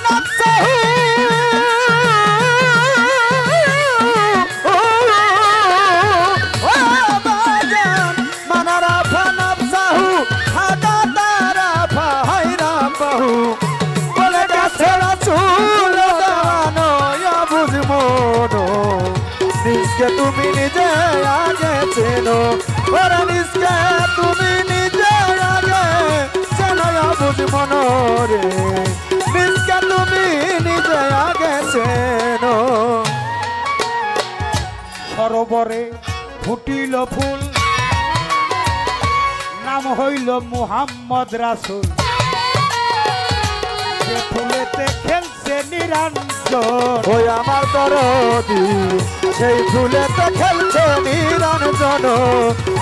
B: নাফসাহু ও বাজান মানারাফা নাফসাহু হাদা তারাফা হায়রাম বাহু বলে গেছে রাসূল দেওয়ানো বুঝ মনো নিজকে তুমি নিজে আগে চেনো ওরে নিজকে তুমি নিজে আগে চেনো বুঝ মনো রে নিজকে তুমি নিজে আগে চেনো
C: সরোবরে ফুটিল ফুল নাম হইল মুহাম্মদ রাসূল সে ফুলেতে খেলছে নিরঞ্জন
B: ওই আমার দরদি সেই ফুলেতে খেলছে নিরঞ্জন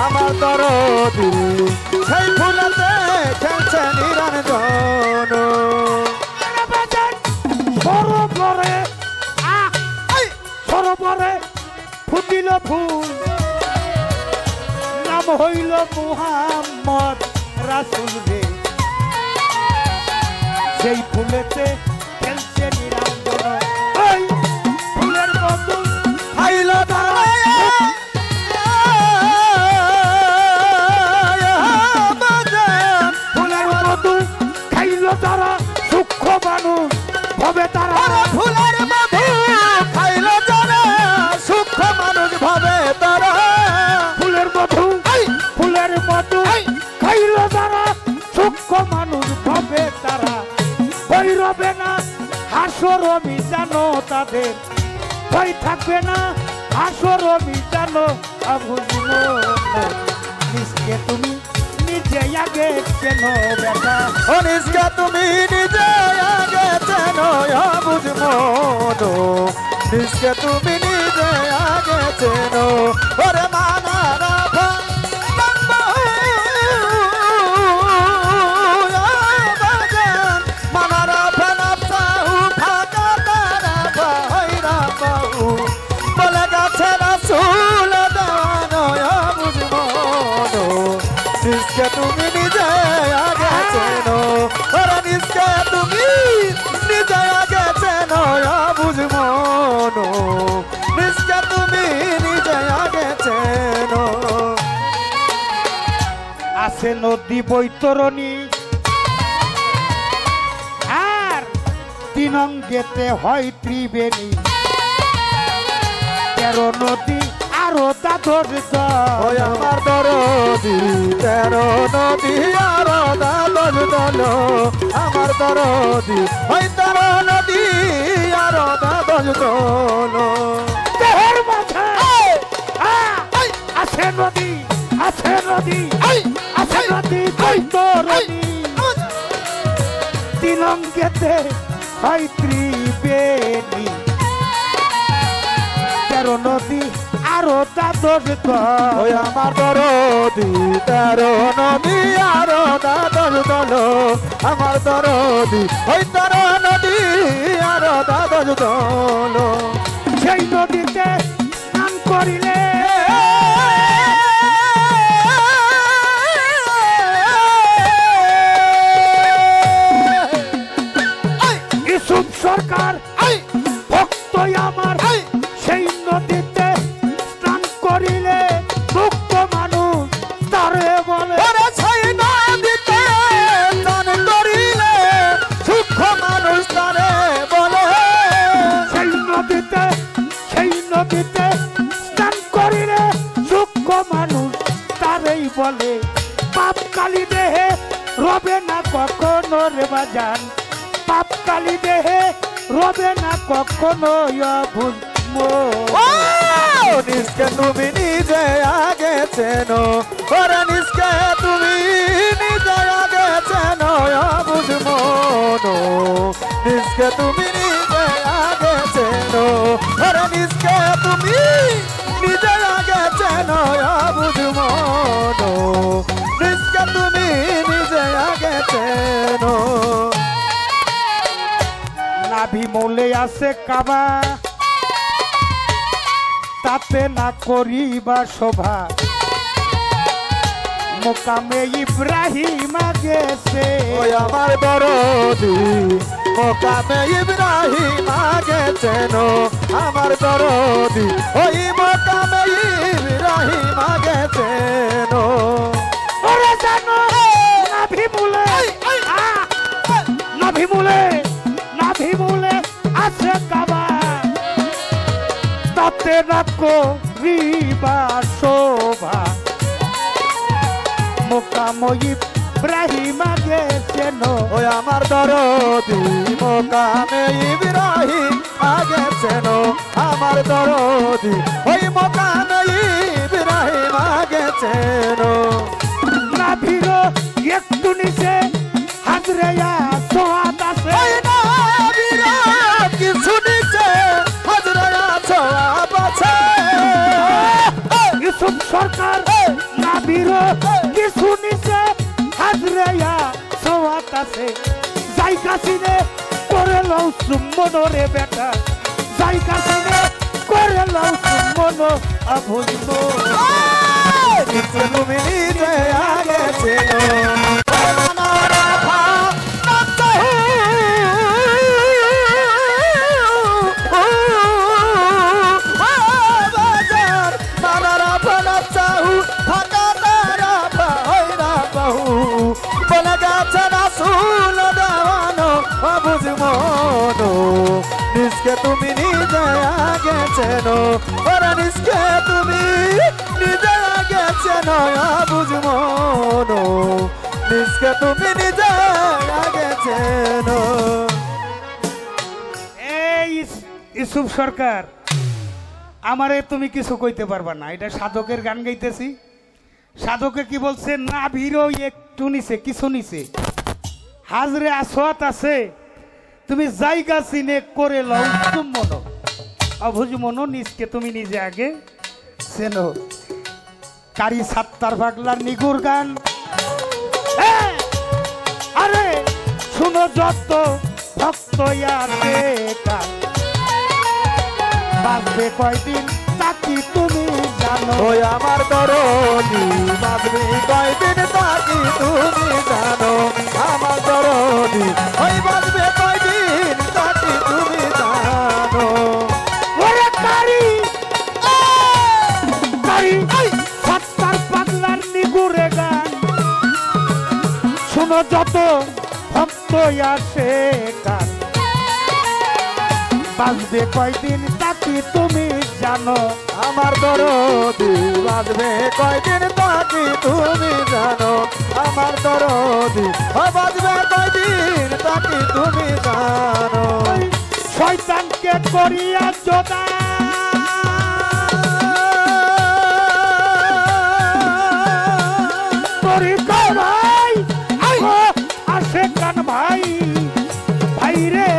B: আমার দরদি সেই ফুলেতে খেলছে নিরঞ্জন
C: সরোবরে সরোবরে ফুটিল ফুল নাম হইল মুহাম্মদ রাসূল রে সেই ফুলেতে খেলছে নিরঞ্জন ওই ফুলের মতো
B: খাইল তারা
C: ফুলের মতো খাইল তারা সূক্ষ্ম মানুষ ভবে তারা
B: ফুলের মধু খাইল যারা সূক্ষ্ম মানুষ ভাবে তারা
C: ফুলের মধু ফুলের মধু খাইল তারা সূক্ষ্ম মানুষ ভবে তারা ভৈরবে না হাসর জানো তাদের ভয় থাকবে না হাসর জানো বুঝলো নিজকে তুমি নিজে আগে চেনো বেটা
B: ও নিজকে তুমি নিজে আগে চেনো বুঝ মনো নিজকে তুমি নিজে আগে চেনো ওরে মানারাফা মানারাফা নাফসাহু ফাকা তারাফা হায়রাম বাহু বলে গেছে রাসূল দেওয়ানো বুঝ মনো নিজকে তুমি নিজে আগে চেনো ওরে নিজকে তুমি নিজে আগে চেনো বুঝ মনো নিজকে তুমি নিজে আগে চেনো
C: আছে নদী বৈতরণী আর তিন অঙ্গেতে হয় ত্রিবেণী 13 নদী আরো দাদর
B: ওই আমার দরদি 13 নদী আরো দাদর দল আমার দরদি ওই 13 নদী আরো দাদর দল
C: দেহের মাঝে আছে নদী আছে নদী আছে নদী বৈতরণী তিন অঙ্গেতে হয় ত্রিবেণী 13 নদী আরো দাদর
B: ওই আমার দরদি 13 নদী আরো দাদর দল আমার দরদি ওই 13 নদী আরো দাদর দল
C: সেই নদীতে স্নান করিলে ইসুফ সরকার ভক্ত আমার সেই নদীতে স্নান করিলে মুক্ত মানুষ তারে বলে
B: সেই নদীতে স্নান করিলে সূক্ষ্ম মানুষ তারে বলে
C: সেই নদীতে স্নান করিলে সূক্ষ্ম মানুষ তারেই বলে পাপ কালি দেহে রবে না কখনো রে বাজান পাপ কালি দেহে রবে না কখনো ভুল
B: নিজকে তুমি নিজে আগে চেনো ওরে নিজকে তুমি নিজে আগে চেনো বুঝ মনো নিজকে তুমি নিজে আগে চেনো ওরে নিজকে তুমি নিজে আগে অবুঝ মন নিজকে তুমি নিজে আগে চেনো
C: নাভি মূলে আছে কাবা তাতে না করিবা শোভা মোকামে ইব্রাহিম গেছে
B: ওই আমার দরদি মোকামে ইব্রাহিম আগে চেনো আমার দরদি ওই মোকামে ইব্রাহিম আগে চেনো
C: ওরে জানো নাভি মূলে নাভি মূলে নাভি মূলে আছে কাবা তাতে না করিবা শোভা মোকাম ইব্রাহিম গেছে
B: ওই আমার দরদি মোকামে ইব্রাহিম আগে চেনো আমার দরদি ওই মোকামে ইব্রাহিম আগে চেনো
C: নাভির একটু নিচে হাজরেয়া সোয়াদ আছে
B: ওই নাভিরা কিছু নিচে হাজরা ছোয়াব আছে
C: ইউসুফ সরকার নাভির কিছু নিচে হাজরেয়া সোয়াদ আছে যাই কাছিনে করে লও চুম্বন রে বেটা যাই কাছিনে করে লও চুম্বন আভুজব
B: তুমি নিজে আগে চেনো নিজকে তুমি নিজে আগে চেনো ওরা নিজকে তুমি নিজে আগে চেনো বুঝ মনো নিজকে তুমি নিজে আগে চেনো
C: এই ইউসুফ সরকার আমারে তুমি কিছু কইতে পারবা না এটা সাধকের গান গাইতেছি সাধকে কি বলছে না ভিড়ও একটু নিচে কিছু নিচে হাজরে আসোয়াত আছে তুমি জায়গা চিনে করে লও চুম্বন অভুজ মনো নিজকে তুমি নিজে আগে চেনো কারি সাত্তার পাগলার নিগুর গান আরে শুনো যত ভক্ত আছে গান বাঁচবে কয়দিন তা কি তুমি জানো
B: ওই আমার দরদি বাঁচবে কয়দিন তা কি তুমি জানো আমার দরদি ওই বাঁচবে কয়দিন তা কি তুমি জানো
C: ওরে কারি কারি সাত্তার পাগলার নিগুরে গান শুনো যত ভক্ত আছে গান বাঁচবে কয়দিন তা কি তুমি জানো
B: আমার দরদি বাঁচবে কয়দিন তা কি তুমি জানো আমার দরদি বাঁচবে কয়দিন তা কি তুমি জানো
C: শয়তানকে করিয়া যোদা তরিকা ভাই আসে কান ভাই ভাই রে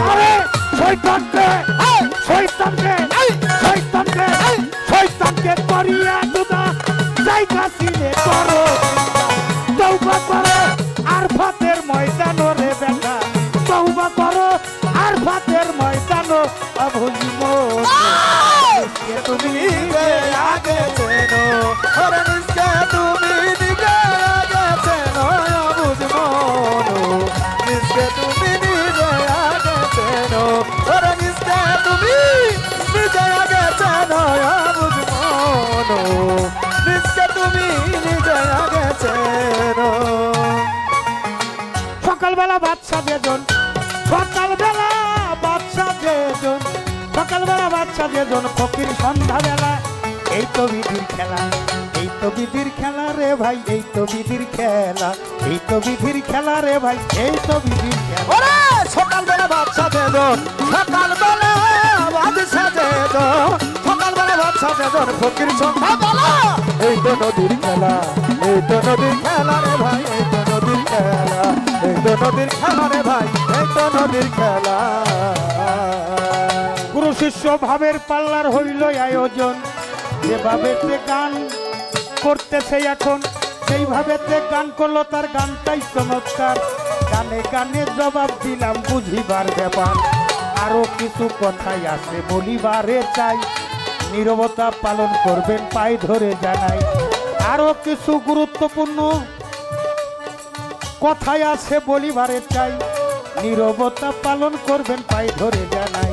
C: আরে শয়তানকে শয়তানকে শয়তানকে শয়তানকে করিয়া যোদা জায়গা চিনে করো তওবা করো আর ফাতের ময়দান রে বেটা তওবা করো আর ফাতের ময়দান অভুজব
B: তুমি নিজে আগে চেনো ওরে নিজকে তুমি নিজে আগে চেনো বুঝ মনো নিজকে তুমি নিজে আগে চেনো ওরে নিজকে তুমি নিজে আগে চেনো বুঝ মনো নিজকে তুমি নিজে আগে চেনো
C: সকালবেলা বাচ্চা বেজন সকালবেলা বাচ্চা বেজন সকালবেলা বাচ্চা বেজন ফকির সন্ধ্যাবেলা এই তো বিধির খেলা এই তো বিধির খেলা রে ভাই এই তো বিধির খেলা এই তো বিধির খেলা রে ভাই এই তো বিধির খেলা
B: ওরে সকালবেলা বাচ্চা বেজন সকালবেলা বাচ্চা বেজন সকালবেলা বাচ্চা বেজন ফকির সন্ধ্যাবেলা এই তো নদীর খেলা এই তো নদীর খেলা রে ভাই এই তো নদীর খেলা এই তো নদীর খেলা রে ভাই এই তো নদীর খেলা
C: গুরু বিশ্বভাবের পাল্লার হইল আয়োজন, যেভাবেতে গান করতেছে এখন সেইভাবেতে গান করলো, তার গানটাই চমৎকার। গানে গানে জবাব দিলাম বুঝিবার ব্যাপার, আরো কিছু কথাই আছে বলিবারে চাই, নীরবতা পালন করবেন পায়ে ধরে জানাই। আরো কিছু গুরুত্বপূর্ণ কথাই আছে বলিবারে চাই, নীরবতা পালন করবেন পায়ে ধরে জানাই।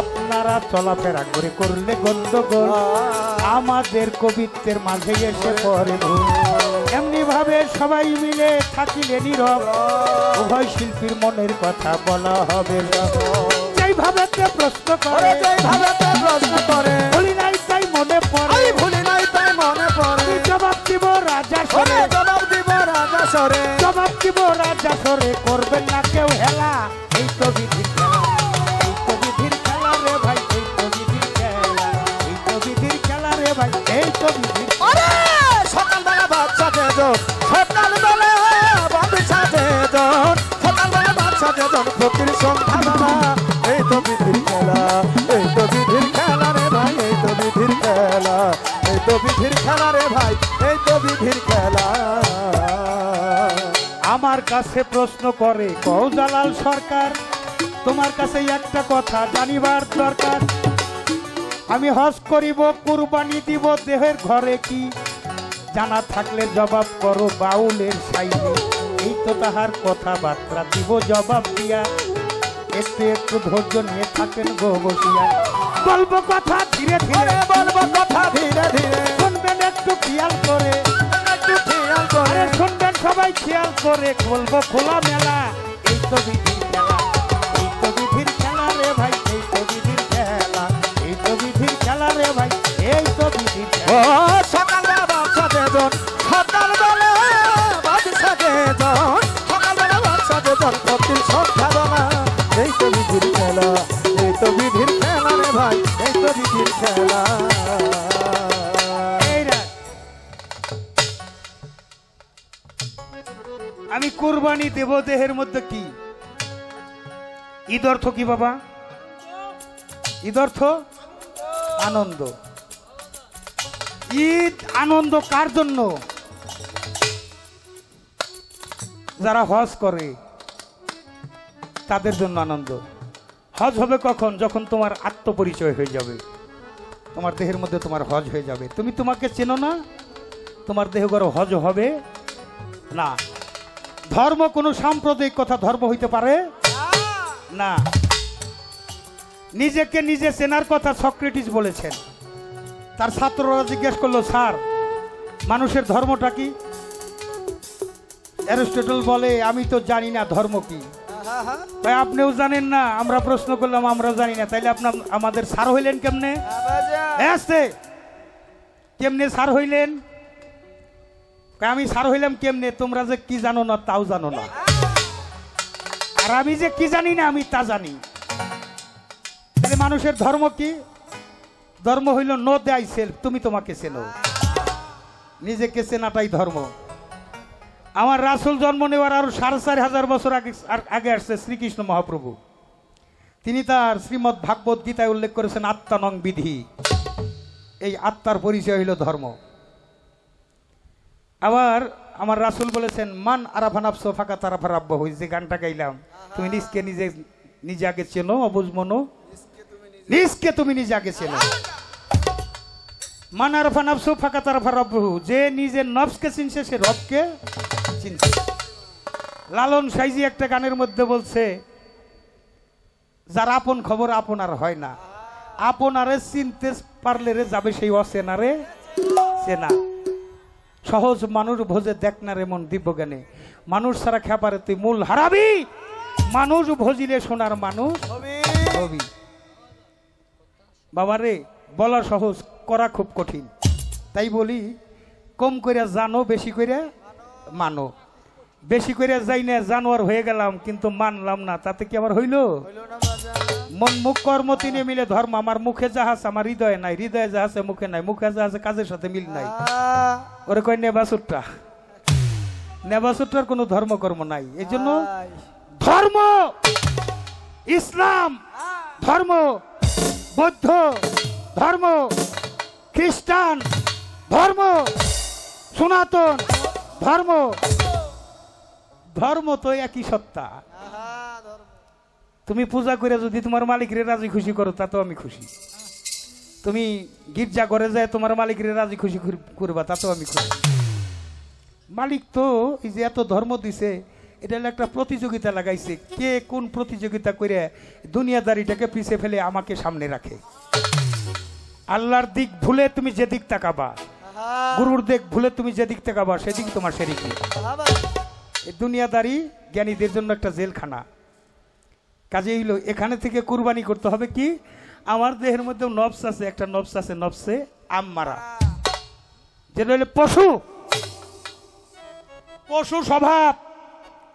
C: আপনারা চলাফেরা করে করলে গন্ডগোল, আমাদের কবিত্বের মাঝে এসে পড়ে ভুল। এমনি ভাবে সবাই মিলে থাকিলে নীরব, উভয় শিল্পীর মনের কথা বলা হবে। যেইভাবে প্রশ্ন করে ভুলি নাই তাই মনে পড়ে, জবাব দিব রাজা সরে, জবাব দিব রাজা সরে, করবেন না কেউ হেলা। এই তো বিধির খেলা, এই তো বিধির খেলা রে ভাই, এই তো বিধির খেলা, এই তো বিধির খেলা রে ভাই, এই তো বিধির।
B: সকালবেলা বাচ্চা যেজন, সকালবেলা বাচ্চা যেজন, সকালবেলা বাচ্চা যেজন, ফকির সংখ্যা দানা। এই তো বিধির খেলা, এই তো বিধির খেলা রে ভাই, এই তো বিধির খেলা, এই তো বিধির খেলা রে ভাই, এই তো বিধির খেলা।
C: আমার কাছে প্রশ্ন করে কও জালাল সরকার, তোমার কাছে একটা কথা জানিবার দরকার। আমি হজ করিব, কুরবানি দিব, দেহের ঘরে কি জানা থাকলে জবাব করো বাউলের সাইনে। এই তো তাহার কথাবার্তা দিব জবাব দিয়া, একটু একটু ধৈর্য নিয়ে থাকেন গো বসিয়া। বলবো কথা ধীরে ধীরে,
B: বলবো কথা ধীরে ধীরে,
C: শুনবেন একটু খেয়াল করে,
B: একটু খেয়াল করে,
C: শুনবেন সবাই খেয়াল করে, বলবো খোলা মেলা। এই তো বিধির খেলা, এই তো বিধির খেলা রে ভাই, এই তো বিধির খেলা, এই তো বিধির খেলা রে ভাই, এই তো বিধির
B: ও
C: খেলা।
B: সকালবেলা বাচ্চা যেজন, সকালবেলা বাচ্চা যেজন, সকালবেলা বাচ্চা যেজন, ফকির সংখ্যা দানা। এই তো বিধির খেলা, এই তো বিধির খেলা রে ভাই, এই তো বিধির খেলা।
C: আমি কুরবানি দেব, দেহের মধ্যে কি ঈদ অর্থ কি বাবা? ঈদ অর্থ আনন্দ। ঈদ আনন্দ কার জন্য? যারা হজ করে তাদের জন্য আনন্দ। হজ হবে কখন? যখন তোমার আত্মপরিচয় হয়ে যাবে, তোমার দেহের মধ্যে তোমার হজ হয়ে যাবে। তুমি তোমাকে চেনো না, তোমার দেহ গড় হজ হবে না। ধর্ম কোনো সাম্প্রদায়িক কথা ধর্ম হইতে পারে না। নিজেকে নিজে চেনার কথা সক্রেটিস বলেছেন। তার ছাত্ররা জিজ্ঞেস করলো, স্যার মানুষের ধর্মটা কি? অ্যারিস্টটল বলে, আমি তো জানি না ধর্ম কি। ভাই আপনিও জানেন না? আমরা প্রশ্ন করলাম, আমরা জানি না। তাইলে আপনার আমাদের স্যার হইলেন কেমনে? কেমনে স্যার হইলেন? আমি স্যার হইলাম কেমনে? তোমরা যে কি জানো না তাও জানো না, আর আমি যে কি জানি না আমি তা জানি। তাহলে মানুষের ধর্ম কি? ধর্ম হইল নো দ্যাই সেলফ, তুমি তোমাকে চেনো, নিজেকে চেনাটাই ধর্ম। আমার রাসূল জন্ম নেওয়ার আরো ৪,৫০০ বছর আগে আসছে শ্রীকৃষ্ণ মহাপ্রভু। তিনি তার শ্রীমদ্ ভাগবত গীতায় উল্লেখ করেছেন আত্মানং বিধি। এই আত্মার পরিচয় হইল ধর্ম। আবার আমার রাসূল বলেছেন, মান আরাফা নাফসু ফাকাত আরাফা রাব্বাহু। যে গানটা গাইলাম, তুমি নিজকে নিজে আগে চেনো, অবুঝ মনো, নিজকে তুমি নিজে আগে চেনো। মান আরাফা নাফসু ফাকাত আরাফা রাব্বাহু। যে নিজের নফসকে চিনছে সে রবকে চিনছে। লালন সাইজি একটা গানের মধ্যে বলছে, যার আপন খবর আপন আর হয় না, আপনারে চিনতে পারলে রে যাবে সেই অচেনারে চেনা। সহজ মানুষ ভোজে দেখ না রে মন দিব্য জ্ঞানে, মানুষ ছাড়া খেপারে তুই মূল হারাবি, মানুষ ভজিলে সোনার মানুষ হবি। বাবারে বলা সহজ, করা খুব কঠিন। তাই বলি, কম করে জানো, বেশি করে মানো। বেশি করে যাই না, জানোয়ার হয়ে গেলাম কিন্তু মানলাম না, তাতে কি আমার হইল? মন মুখ কর্ম তিনে মিলে ধর্ম। আমার মুখে যাহাজ আমার হৃদয়ে নাই, হৃদয়ে যাহাজে মুখে নাই, মুখে যাহাজে কাজের সাথে মিল নাই। ওরে কয় নেবাসুট্টা। নেবাসুট্টার কোনো ধর্মকর্ম নাই। এই জন্য ধর্ম, ইসলাম ধর্ম বৌদ্ধ ধর্ম, খ্রিস্টান ধর্ম, সনাতন ধর্ম, ধর্ম তো একই সত্তা। তুমি পূজা করে যদি তোমার মালিকের রাজি খুশি করো তাতেও আমি খুশি। তুমি গির্জা ঘরে যায় তোমার মালিকের রাজি খুশি করবা তাতেও আমি খুশি। মালিক তো এই যে এত ধর্ম দিছে, এটা হলো একটা প্রতিযোগিতা লাগাইছে, কে কোন প্রতিযোগিতা করে দুনিয়াদারিটাকে পিছে ফেলে আমাকে সামনে রাখে। আল্লাহর দিক ভুলে তুমি যেদিক তাকাবা, গুরুর দিক ভুলে তুমি যেদিক তাকাবা সেদিক তোমার সেদিকে। এই দুনিয়াদারি জ্ঞানীদের জন্য একটা জেলখানা। কাজে হইল এখানে থেকে কুরবানি করতে হবে কি, আমার দেহের মধ্যে নফস আছে, একটা নফস আছে, নফসে আম্মারা, যেটা হলো পশু, পশু স্বভাব।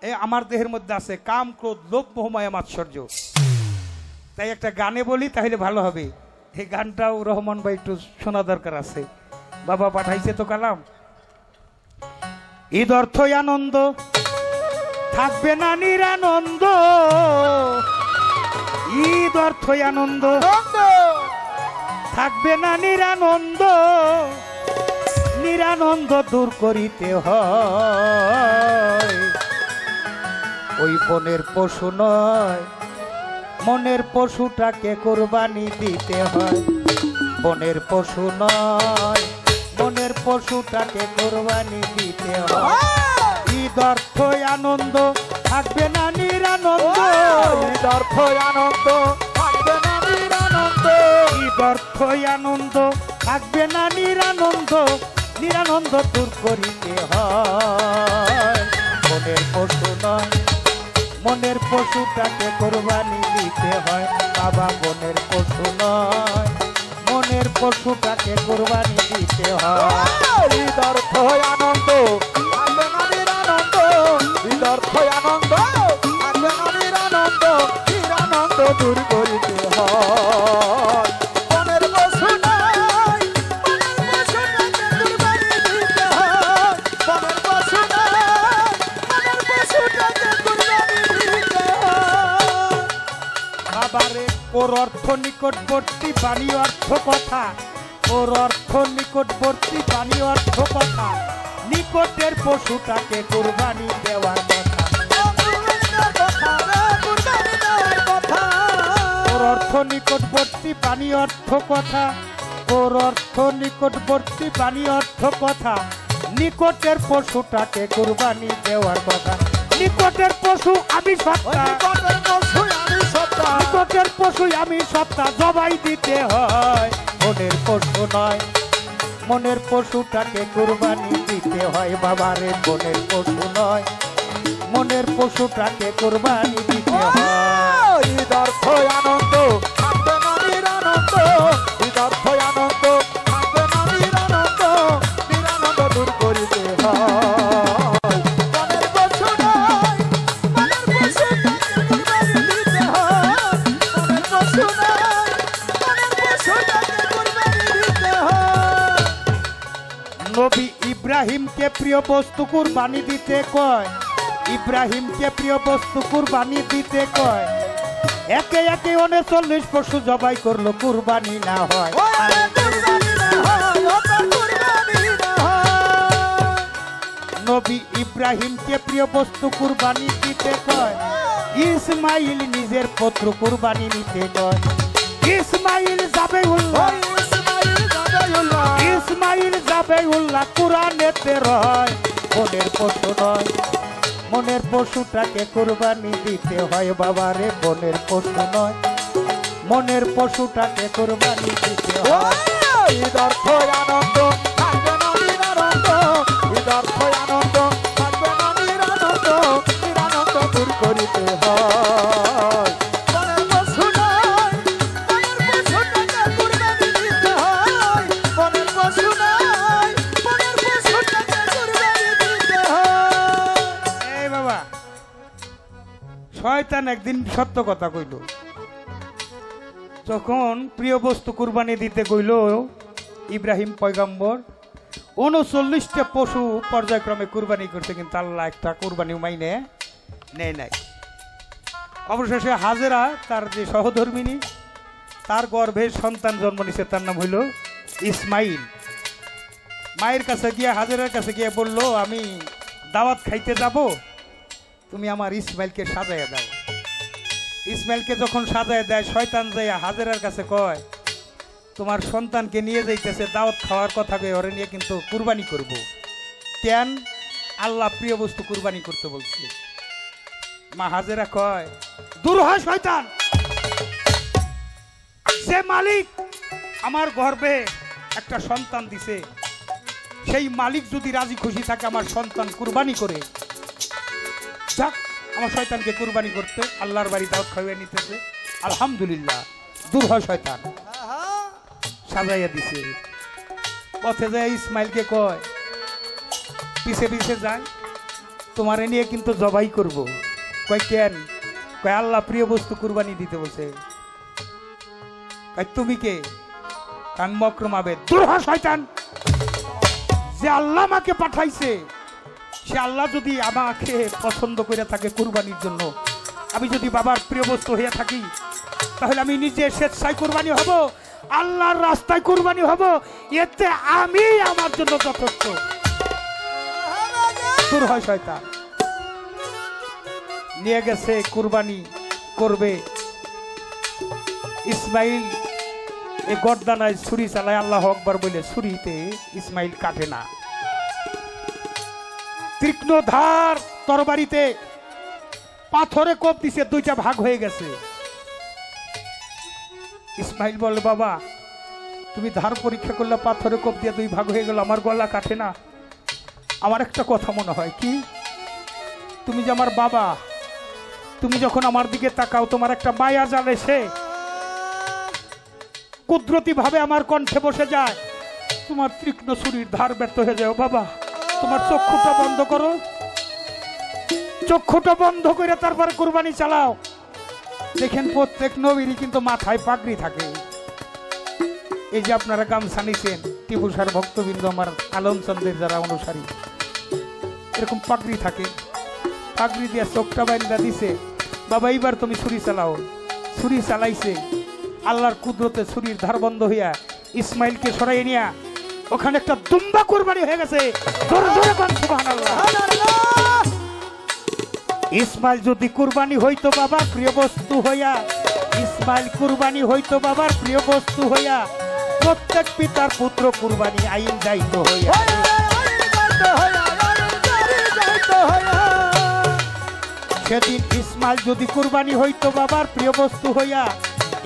C: এই আমার দেহের মধ্যে আছে কাম, ক্রোধ, লোভ, মোহ, মায়া, মাৎসর্য। তাই একটা গানে বলি তাহলে ভালো হবে। এই গানটাও রহমান ভাই একটু শোনা দরকার আছে, বাবা পাঠাইছে তো কালাম। ঈদ অর্থই আনন্দ, থাকবে না নিরানন্দ। ঈদ অর্থই আনন্দ, থাকবে না নিরানন্দ। নিরানন্দ দূর করিতে হয়, ওই বনের পশু নয় মনের পশুটাকে কোরবানি দিতে হয়। বনের পশু নয় মনের পশুটাকে কোরবানি দিতে হয়। ঈদ অর্থই আনন্দ, থাকবে না নিরানন্দ।
B: ঈদ অর্থই আনন্দ, থাকবে না নিরানন্দ।
C: ঈদ অর্থই আনন্দ, থাকবে না নিরানন্দ। নিরানন্দ দূর করিতে হয়, মনের পশু নয় মনের পশুটাকে কোরবানি দিতে হয়। বাবা বনের পশু নয় মনের পশুটাকে কোরবানি দিতে হয়।
B: ঈদ অর্থই আনন্দ, থাকবে না নিরানন্দ। ঈদ অর্থই আনন্দ, থাকবে না নিরানন্দ। নিরানন্দ দূর করিতে হয়, মনের পশু নয় মনের পশুটাকে কোরবানি দিতে হয়। মনের পশু নয় মনের পশুটাকে কোরবানি দিতে হয়।
C: বাবারে ওর অর্থ নিকটবর্তী বাণী অর্থ কথা, ওর অর্থ নিকটবর্তী বাণী অর্থ কথা। নিকটের পশুটাকে কোরবানি দেওয়ার কথা। ওর অর্থ নিকটবর্তী বাণী অর্থ কথা, ওর অর্থ নিকটবর্তী বাণী অর্থ কথা। নিকটের পশুটাকে কোরবানি দেওয়ার কথা। নিকটের পশু আমি সত্তা, নিকটের পশু আমি সত্তা, জবাই দিতে হয়। মনের পশু নয় মনের পশুটাকে কোরবানি দিতে হয়। বাবারে বনের পশু নয় মনের পশুটাকে কোরবানি দিতে হয়।
B: ঈদ অর্থই আনন্দ, থাকবে না নিরানন্দ। ঈদ অর্থই আনন্দ, থাকবে না নিরানন্দ। নিরানন্দ দূর করিতে হয়, মনের পশু নয় মনের পশুটাকে কোরবানি দিতে হয়। মনের পশু নয় মনের পশুটাকে কোরবানি দিতে হয়।
C: নবী ইব্রাহিমকে প্রিয় বস্তু কুরবানি দিতে কয়, ইব্রাহিমকে প্রিয় বস্তু কুরবানি দিতে কয়। একে একে 39 পশু জবাই করলো, কুরবানি না হয়। নবী ইব্রাহিমকে প্রিয় বস্তু কুরবানি দিতে কয়। ইসমাইল নিজের পুত্র কুরবানি নিতে কয়। ইসমাইল যাবেউল্লাহ, ইসমাইল যাবেউল্লাহ কুরআনেতে রয়। মনের পশু নয় মনের পশুটাকে কোরবানি দিতে হয়। বাবারে বনের পশু নয় মনের পশুটাকে কোরবানি দিতে হয়।
B: ঈদ অর্থই আনন্দ, থাকবে না নিরানন্দ। ঈদ অর্থই আনন্দ, থাকবে না নিরানন্দ। নিরানন্দ দূর করিতে হয়, মনের পশু নয় মনের পশুটাকে কোরবানি দিতে হয়। মনের পশু নয় মনের পশুটাকে কোরবানি দিতে হয়।
C: এই বাবা, শয়তান একদিন সত্য কথা কইল। যখন প্রিয় বস্তু কুরবানি দিতে কইল ইব্রাহিম পয়গম্বর, 39টা পশু পর্যায়ক্রমে কুরবানি করতে, কিন্তু আল্লাহ একটা কুরবানি মাইনে নেয় নাই। অবশেষে হাজেরা তার যে সহধর্মিনী তার গর্ভে সন্তান জন্ম নিছে, তার নাম হইল ইসমাইল। মায়ের কাছে গিয়ে, হাজেরার কাছে গিয়ে বলল, আমি দাওয়াত খাইতে যাব, তুমি আমার ইসমাইলকে সাজাইয়া দাও। ইসমাইলকে যখন সাজায় দেয়, শয়তান যাইয়া হাজেরার কাছে কয়, তোমার সন্তানকে নিয়ে যাইতেছে দাওয়াত খাওয়ার কথা কয়ে, ওরে নিয়ে কিন্তু কুরবানি করব। কেন? আল্লাহ প্রিয় বস্তু কুরবানি করতে বলছে। মা হাজেরা কয়, দূর হয় শয়তান, যে মালিক আমার গর্ভে একটা সন্তান দিছে, সেই মালিক যদি রাজি খুশি থাকে আমার সন্তান কুরবানি করে যাক, আমার শয়তানকে কুরবানি করতে আল্লাহর বাড়ি দাওয়াত খাইয়ে নিতেছে। আলহামদুলিল্লাহ, দূর হয় শয়তান। সাজাইয়া দিছে। পথে যায় ইসমাইলকে কয়, পিছে পিছে যায়, তোমারে নিয়ে কিন্তু জবাই করব। কয় কেন? কয় আল্লাহ প্রিয় বস্তু কুরবানি দিতে বলছে। কয় তুমি কে? কান মকরমাবে। দূর হয় শয়তান, যে আল্লাহ আমাকে পাঠাইছে, সে আল্লাহ যদি আমাকে পছন্দ করে থাকে কুরবানির জন্য, আমি যদি বাবার প্রিয় বস্তু হয়ে থাকি, তাহলে আমি নিজে স্বেচ্ছায় কুরবানি হব, আল্লাহর রাস্তায় কুরবানি হব, এতে আমি আমার জন্য যথেষ্ট। দূর হয় শয়তান। নিয়ে গেছে, কুরবানি করবে। ইসমাইল এ গর্দানায় ছুরি চালায়, আল্লাহ আকবার বলে ছুরিতে ইসমাইল কাটে না। তীক্ষ্ণ ধার তরবারিতে পাথরে কোপ দিছে, দুইটা ভাগ হয়ে গেছে। ইসমাইল বলে, বাবা তুমি ধার পরীক্ষা করলে পাথরে কোপ দিয়ে দুই ভাগ হয়ে গেল, আমার গলা কাটে না। আমার একটা কথা মনে হয় কি, তুমি যে আমার বাবা, তুমি যখন আমার দিকে তাকাও, তোমার একটা মায়া জাল এসে কুদরতি ভাবে আমার কণ্ঠে বসে যায়, তোমার তীক্ষ্ণ ছুরির ধার ব্যর্থ হয়ে যায়। বাবা তোমার চক্ষুটা বন্ধ করো, চক্ষুটা বন্ধ করে তারপরে কুরবানি চালাও। দেখেন প্রত্যেক নবীরই কিন্তু মাথায় পাগড়ি থাকে। এই যে আপনারা গামছা নিছেন, টিপু সার ভক্তবৃন্দ, আমার আলমচন্দ্রের যারা অনুসারী, এরকম পাগড়ি থাকে। পাগড়ি দিয়ে চোখটা বাইন্দা দিছে, বাবা এইবার তুমি ছুরি চালাও। ছুরি চালাইছে, আল্লাহর কুদরতে ছুরির ধার বন্ধ হইয়া ইসমাইলকে সরাই নিয়া ওখানে একটা দুম্বা কুরবানি হয়ে গেছে। জোরে জোরে বল সুবহানাল্লাহ। ইসমাইল যদি কুরবানি হইতো বাবার প্রিয় বস্তু হইয়া, ইসমাইল কুরবানি হইতো বাবার প্রিয় বস্তু হইয়া, প্রত্যেক পিতার পুত্র কুরবানি আইন যাইতো হইয়া। সেদিন ইসমাইল যদি কুরবানি হইতো বাবার প্রিয় বস্তু হইয়া,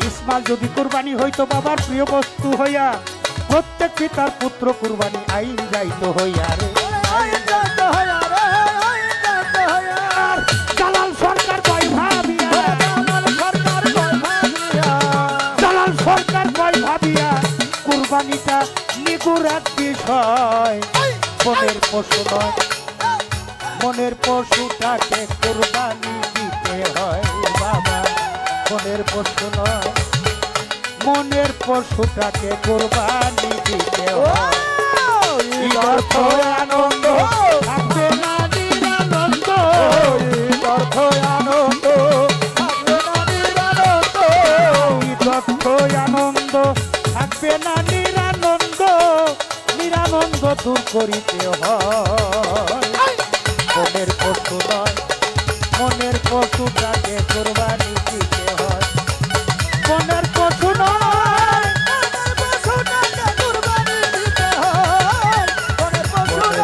C: ইসমাইল যদি কুরবানি হইতো বাবার প্রিয় বস্তু হইয়া, প্রত্যেক পিতার পুত্র কুরবানি আইন যাইতো হইয়া রে। জালাল সরকার কয় ভাবিয়া, জালাল সরকার কয় ভাবিয়া, কুরবানিটা নিগুর এক বিষয়। মনের পশু নয়, মনের পশুটাকে কুরবানি দিতে হয় বাবা। মনের পশু নয়, মনের পশুটাকে কুরবানি দিতে হয়। অর্থ আনন্দ থাকবে না নিরানন্দ, অর্থ আনন্দ থাকবে না নিরানন্দ, অর্থ আনন্দ থাকবে না নিরানন্দ, নিরানন্দ দূর করিতে হয়। মনের পশু নয়, মনের পশুটাকে কুরবানি দিতে হয়। মনের পশু নয়, মনের পশুটাকে কুরবানি দিতে হয়। মনের পশু নয়,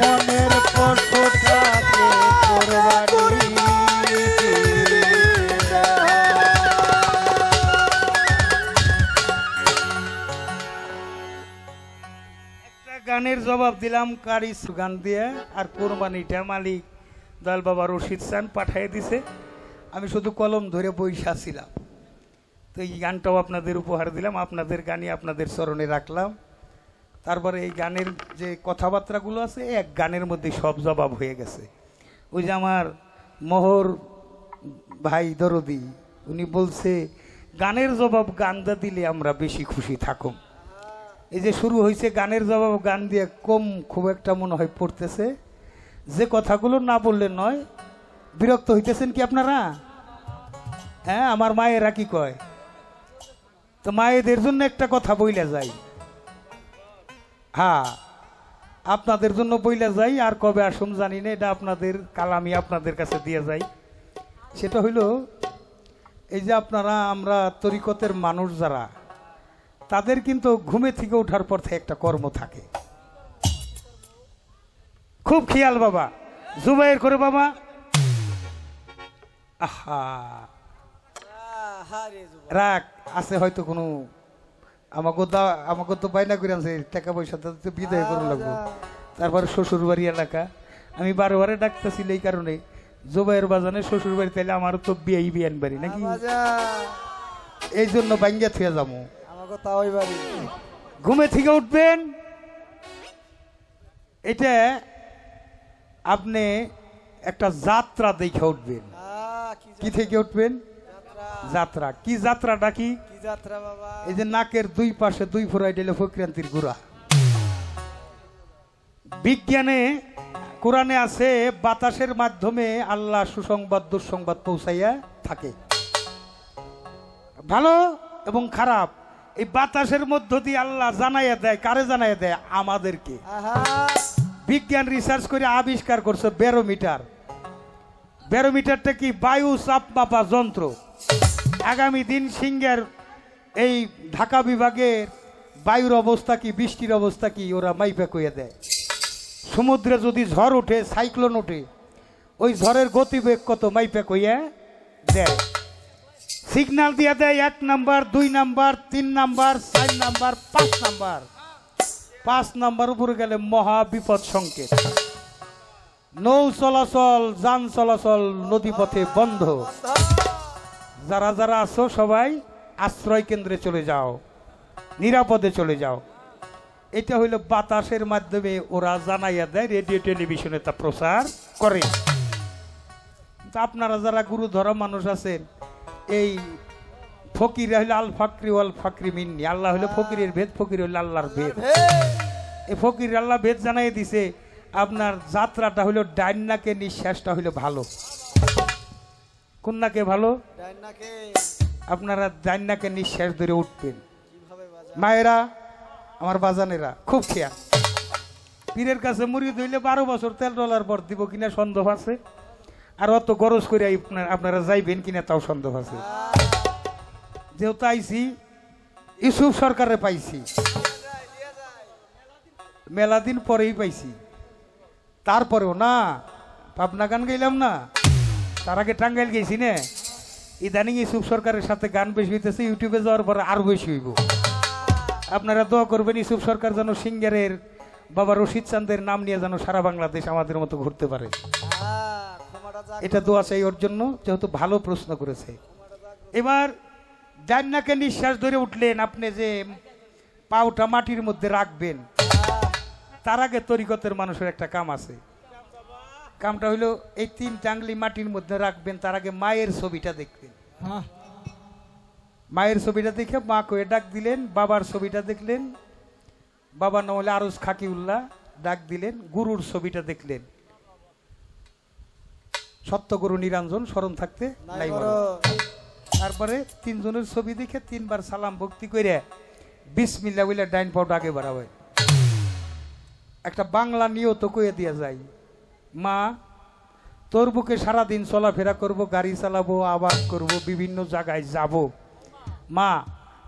C: মনের পশুটাকে কুরবানি দিতে হয়। গানের জবাব দিলাম কারিস গান দিয়ে, আর কোরবানিটা মালিক দয়াল বাবা রশিদ চান পাঠিয়ে দিছে। আমি শুধু কলম ধরে বইসা ছিলাম, তো এই গানটাও আপনাদের উপহার দিলাম, আপনাদের গানই আপনাদের স্মরণে রাখলাম। তারপরে এই গানের যে কথাবার্তাগুলো আছে, এক গানের মধ্যে সব জবাব হয়ে গেছে। ওই যে আমার মোহর ভাই দরদি, উনি বলছে গানের জবাব গানটা দিলে আমরা বেশি খুশি থাকুম। এই যে শুরু হয়েছে গানের জবাব গান দিয়ে, কম খুব একটা মনে হয় পড়তেছে। যে কথাগুলো না বললে নয়, বিরক্ত হইতেছেন কি আপনারা? হ্যাঁ, আমার মায়েরা কি কয়, তো মায়েদের জন্য একটা কথা বইলা যাই। হ্যাঁ, আপনাদের জন্য বইলা যাই, আর কবে আসুন জানি না, এটা আপনাদের কালামি আপনাদের কাছে দিয়ে যাই। সেটা হইল এই যে আপনারা আমরা তরিকতের মানুষ যারা, তাদের কিন্তু ঘুমে থেকে ওঠার পর থেকে একটা কর্ম থাকে। খুব খেয়াল বাবা, জুবাইর করে বাবা। আহা, রাগ আছে হয়তো কোনো, আমাকে তো বাইনা করে আনছে টাকা পয়সা তো বিদায় করে লাগবো। তারপরে শ্বশুর বাড়ি এলাকা, আমি বারে ডাকতেছি এই কারণে, জুবাইর বাজানে শ্বশুর বাড়ি, তাইলে আমারও তো বিয়ান বাড়ি নাকি, এই জন্য বাঙ্গিয়া থুয়ে যাবো। ঘুমে থেকে উঠবেন, এটা আপনি একটা যাত্রা দেখে উঠবেন। কি থেকে উঠবেন? যাত্রা। কি যাত্রাটা কি? এই যে নাকের দুই পাশে দুই ফোড়াই দিলে ফক্রান্তির গুড়া। বিজ্ঞানে কোরআনে আছে বাতাসের মাধ্যমে আল্লাহ সুসংবাদ দুঃসংবাদ পৌঁছাইয়া থাকে, ভালো এবং খারাপ। এই বাতাসের মধ্য দিয়ে আল্লাহ জানাইয়া দেয়, কারে জানাইয়া দেয়? আমাদেরকে। বিজ্ঞান রিসার্চ করে আবিষ্কার করছে ব্যারোমিটার। ব্যারোমিটারটা কি? বায়ু চাপ মাপা যন্ত্র। আগামী দিন সিংহের এই ঢাকা বিভাগের বায়ুর অবস্থা কি, বৃষ্টির অবস্থা কি, ওরা মাইপা কইয়া দেয়। সমুদ্রে যদি ঝড় ওঠে, সাইক্লোন ওঠে, ওই ঝড়ের গতিবেগ কত মাইপা কইয়া দেয়। সিগন্যাল দিয়া দেয় 1 number, 2 number, 3 number, 4 number, 5 number. 5 number উপরে গেলে মহা বিপদ সংকেত। নৌ চলাচল, যান চলাচল নদী পথে বন্ধ। যারা যারা আছো সবাই আশ্রয় কেন্দ্রে চলে যাও, নিরাপদে চলে যাও। এটা হইল বাতাসের মাধ্যমে ওরা জানাইয়া দেয়, রেডিও টেলিভিশনে তা প্রচার করে। আপনারা যারা গুরু ধরা মানুষ আছেন, এই ফকির হইলে আল ফাকরি ওয়াল ফাকরি মিন্নি, আল্লাহ হইলে ফকিরের ভেদ, ফকির হইলে আল্লাহর ভেদ। এই ফকির আল্লাহ ভেদ জানাই দিছে। আপনার যাত্রাটা হইল ডাইন নাকে, নিঃশ্বাসটা হইল ভালো। কোন নাকে ভালো? আপনারা ডাইন নাকে নিঃশ্বাস ধরে উঠবেন। মায়েরা, আমার বাজানেরা, খুব খেয়াল। পীরের কাছে মুরিদ হইলে 12 বছর তেল ডলার পর দিব কিনা সন্দেহ আছে, আর অত গরজ করে আপনারা যাইবেন কিনা তাও সন্দেহ আছে। যেহেতু আইসি, ইউসুফ সরকারে পাইছি, মেলা দিন পরেই পাইছি। তারপরেও না, পাবনা গান গাইলাম না, তার আগে টাঙ্গাইল গেছি না। ইদানিং ইউসুফ সরকারের সাথে গান বেশি হইতেছে, ইউটিউবে যাওয়ার পরে আরো বেশি হইব। আপনারা দোয়া করবেন ইউসুফ সরকার যেন সিঙ্গারের বাবা রশিদ চান্দের নাম নিয়ে যেন সারা বাংলাদেশ আমাদের মতো ঘুরতে পারে। এটা দোয়া চাই ওর জন্য, যেহেতু ভালো প্রশ্ন করেছে। এবার ডান নাকে নিঃশ্বাস ধরে উঠলেন, আপনি যে পাউটা মাটির মধ্যে রাখবেন, তার আগে তরিকতের মানুষের একটা কাম আছে। কামটা হইলো এই 3 টাংলি মাটির মধ্যে রাখবেন, তার আগে মায়ের ছবিটা দেখবেন। মায়ের ছবিটা দেখে মা কয়ে ডাক দিলেন, বাবার ছবিটা দেখলেন, বাবা না হলে আরজ খাকিউল্লাহ ডাক দিলেন, গুরুর ছবিটা দেখলেন, সত্যগুরু নিরঞ্জন স্মরণ থাকতে নাই। তারপরে 3 জনের ছবি দেখে 3 বার সালাম ভক্তি করে বিসমিল্লাহ বলে ডাইন পাউটা আগে বাড়াবে। একটা বাংলা নিয়ত কয়ে দিয়া যায়, মা তোর বুকে সারাদিন চলাফেরা করব, গাড়ি চালাবো, আবাদ করব, বিভিন্ন জায়গায় যাব। মা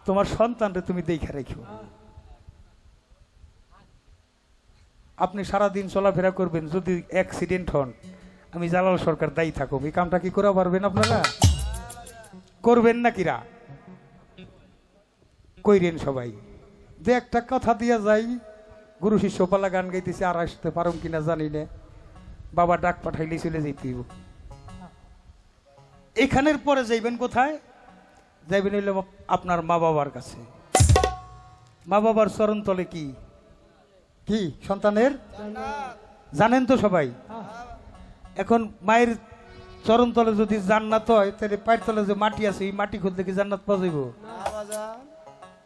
C: তোমার সন্তানরে তুমি দেখে রেখো। আপনি সারাদিন চলাফেরা করবেন, যদি অ্যাক্সিডেন্ট হন আমি জালাল সরকার দায়ী থাকব। এই কামটা কি করা পারবেন আপনারা? করবেন না কিরা? কইরেন সবাই। যে একটা কথা দিয়া যাই, গুরু শিষ্য পালা গান গাইতেছে, আর আসতে পারুম কিনা জানি না, বাবা ডাক পাঠাইলে চলে যেতে। এখানের পরে যাইবেন কোথায়? যাইবেন হইলে আপনার মা বাবার কাছে। মা বাবার চরণ তলে কি কি সন্তানের জানেন তো সবাই। এখন মায়ের চরণ তলে যদি জান্নাত হয়, তাহলে পায়ের তলে যে মাটি আছে, এই মাটি খুঁজলে কি জান্নাত পাওয়া যাইব?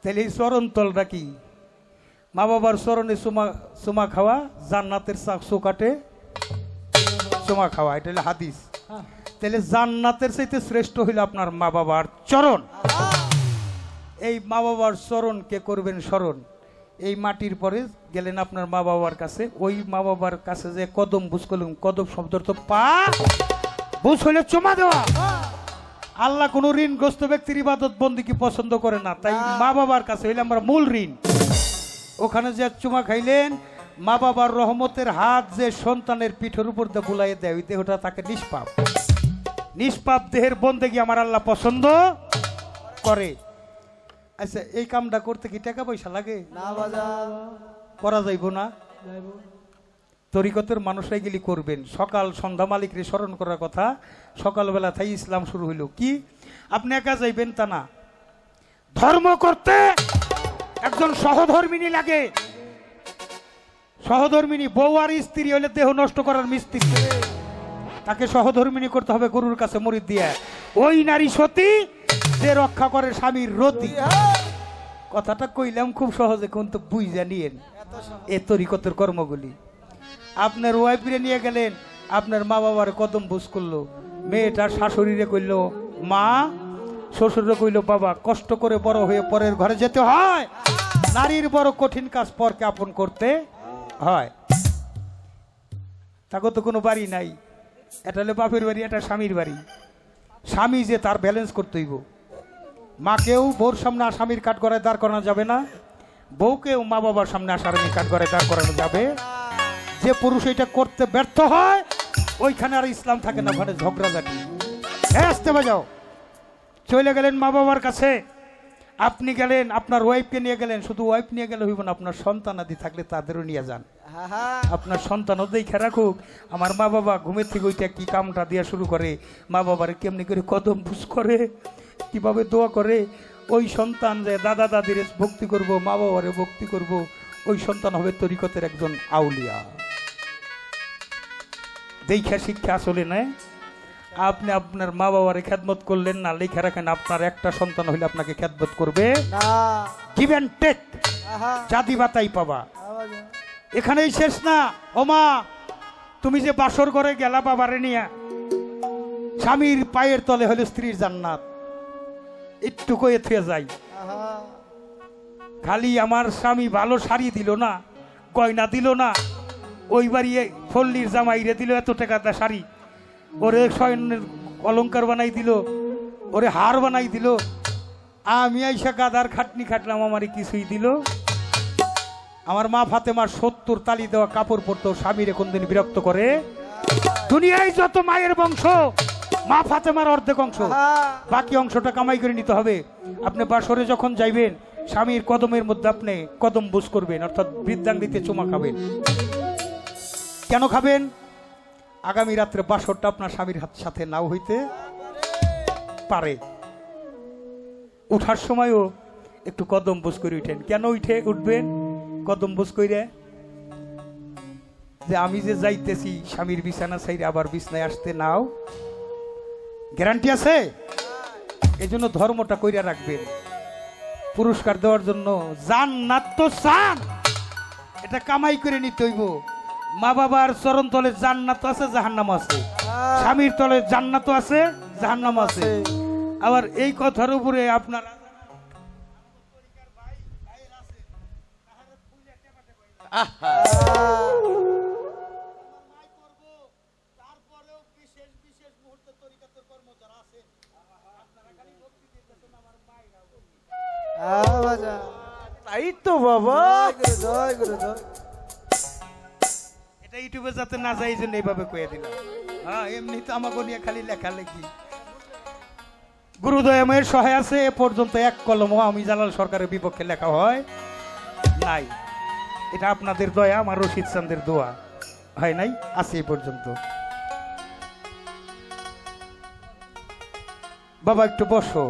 C: তাহলে এই চরণ তলটা কি? মা বাবার চরণে চুমা খাওয়া, জান্নাতের চোকাটে চুমা খাওয়া, এটা হলো হাদিস। তাহলে জান্নাতের চাইতে শ্রেষ্ঠ হইল আপনার মা বাবার চরণ। এই মা বাবার চরণকে করবেন স্মরণ। এই মাটির পরে গেলেন আপনার মা বাবার কাছে, ওই মা বাবার কাছে যে কদম বুঝ করলেন, কদম শব্দের তো পা বুঝ হইলে চুমা দেওয়া। আল্লাহ কোন ঋণগ্রস্ত ব্যক্তির ইবাদত বন্দিকে পছন্দ করে না, তাই মা বাবার কাছে হইলে আমরা মূল ঋণ। ওখানে যে চুমা খাইলেন, মা বাবার রহমতের হাত যে সন্তানের পিঠের উপর দিয়ে বুলাই দেয়, ওই দেহটা তাকে নিষ্পাপ। নিষ্পাপ দেহের বন্দেগী আমার আল্লাহ পছন্দ করে। আচ্ছা, এই কামটা করতে কি টাকা পয়সা লাগে?
B: না বাজার
C: করা যাইব না? তরিকতের মানুষরাই গেলি করবেন। সকাল সন্ধ্যা মালিকরে স্মরণ করার কথা। সকালবেলা তাই ইসলাম শুরু হইল। কি আপনি একা যাইবেন তা না, ধর্ম করতে একজন সহধর্মিনী লাগে। সহধর্মিনী বউ আর স্ত্রী হইলে দেহ নষ্ট করার মিস্ত্রি, তাকে সহধর্মিনী করতে হবে গুরুর কাছে মুরিদ দিয়ে। ওই নারী সতী যে রক্ষা করে স্বামীর রতি। কথাটা কইলাম খুব সহজে, কিন্তু বুঝা নিয়েন এ তরিকতের কর্মগুলি। আপনার ওয়াইফরে নিয়ে গেলেন, আপনার মা বাবার কদম বুঝ করলো, মেয়েটার শাশুড়িরে কইল মা, শ্বশুরে কইল বাবা। কষ্ট করে বড় হয়ে পরের ঘরে যেতে হয়। নারীর বড় কঠিন কাজ পরকে আপন করতে হয়। তাকে তো কোনো বাড়ি নাই, এটা হলো বাপের বাড়ি, এটা স্বামীর বাড়ি। স্বামী যে তার ব্যালেন্স করতে হইব। মাকেও বউর সামনে আসামির কাঠ গড়ায় দাঁড় করানো যাবে না, বউকেও মা বাবার সামনে আসামির কাঠ গড়ায় দাঁড় করানো যাবে। যে পুরুষ এটা করতে ব্যর্থ হয়, ওইখানে আর ইসলাম থাকে না, ওখানে ঝগড়াঝাটি। আসতে বাজাও। চলে গেলেন মা বাবার কাছে, আপনি গেলেন, আপনার ওয়াইফকে নিয়ে গেলেন। শুধু ওয়াইফ নিয়ে গেলে হইব না, আপনার সন্তান আদি থাকলে তাদেরও নিয়ে যান। আপনার সন্তানও দেখে রাখুক আমার মা বাবা ঘুমের থেকে ওইটা কি কামটা দিয়া শুরু করে, মা বাবার কেমনি করে কদম বুঝ করে, কিভাবে দোয়া করে। ওই সন্তান যে দাদা দাদির ভক্তি করব, মা বাবারে ভক্তি করব, ওই সন্তান হবে তরিকতের একজন আউলিয়া। দেখা শিক্ষা আসলে নেয়। আপনি আপনার মা বাবারে খেদমত করলেন না, লেখা রাখেন আপনার একটা সন্তান হইলে আপনাকে খেদমত করবে
B: না।
C: গিভ এন্ড টেক, জাদি বাতাই পাবা। এখানেই শেষ না। ও মা, তুমি যে বাসর ঘরে গেলা বাবারে নিয়া, স্বামীর পায়ের তলে হলো স্ত্রীর জান্নাত। একটু কয়ে থুয়ে যাই, খালি আমার স্বামী ভালো শাড়ি দিল না, গয়না দিল না, ওই বাড়ি ফল্লির জামাইরে দিল এত টাকা দা শাড়ি, ওরে স্বর্ণের অলংকার বানাই দিল, ওরে হার বানাই দিল, আমি আইসা গাদার খাটনি খাটলাম, আমারই কিছুই দিল। আমার মা ফাতেমার 70 তালি দেওয়া কাপড় পরতো, স্বামীরে কোনদিন বিরক্ত করে? দুনিয়ায় যত মায়ের বংশ, মা ফাতেমার অর্ধেক অংশ, বাকি অংশটা কামাই করে নিতে হবে। আপনি বাসরে যখন যাইবেন, স্বামীর কদমের মধ্যে আপনি কদম বুঝ করবেন, অর্থাৎ বৃদ্ধাঙ্গিতে চুমা খাবেন। কেন খাবেন? আগামী রাত্রে বাসরটা আপনার স্বামীর সাথে নাও হইতে পারে। উঠার সময়ও একটু কদম বুঝ করে উঠেন। কেন উঠবেন কদম বুঝ করে? যে আমি যে যাইতেছি স্বামীর বিছানা ছাইরে আবার বিছনায় আসতে নাও গ্যারান্টি আছে। এই জন্য ধর্মটা কইরা রাখবেন, পুরস্কার দেওয়ার জন্য। জান্নাত তো চান, এটা কামাই করে নিতে হইব। মা বাবার চরণ তলে জান্নাত আছে, জাহান্নাম আছে। স্বামীর তলে জান্নাত আছে, জাহান্নাম আছে। আবার এই কথার উপরে আপনার
B: তাই তো বাবা। জয় গুরু জয়।
C: এটা ইউটিউবে যাতে না যায় এই জন্য এইভাবে কয়ে দিলাম। হ্যাঁ, এমনি তো আমাকে নিয়ে খালি লেখালেখি। গুরুদয়ামের সহায় আছে, এ পর্যন্ত এক কলমও আমি জালাল সরকারের বিপক্ষে লেখা হয় নাই। এটা আপনাদের দয়া, আমার রশিদ চান্দের দোয়া, হয় নাই, আছে এই পর্যন্ত। বাবা একটু বসো।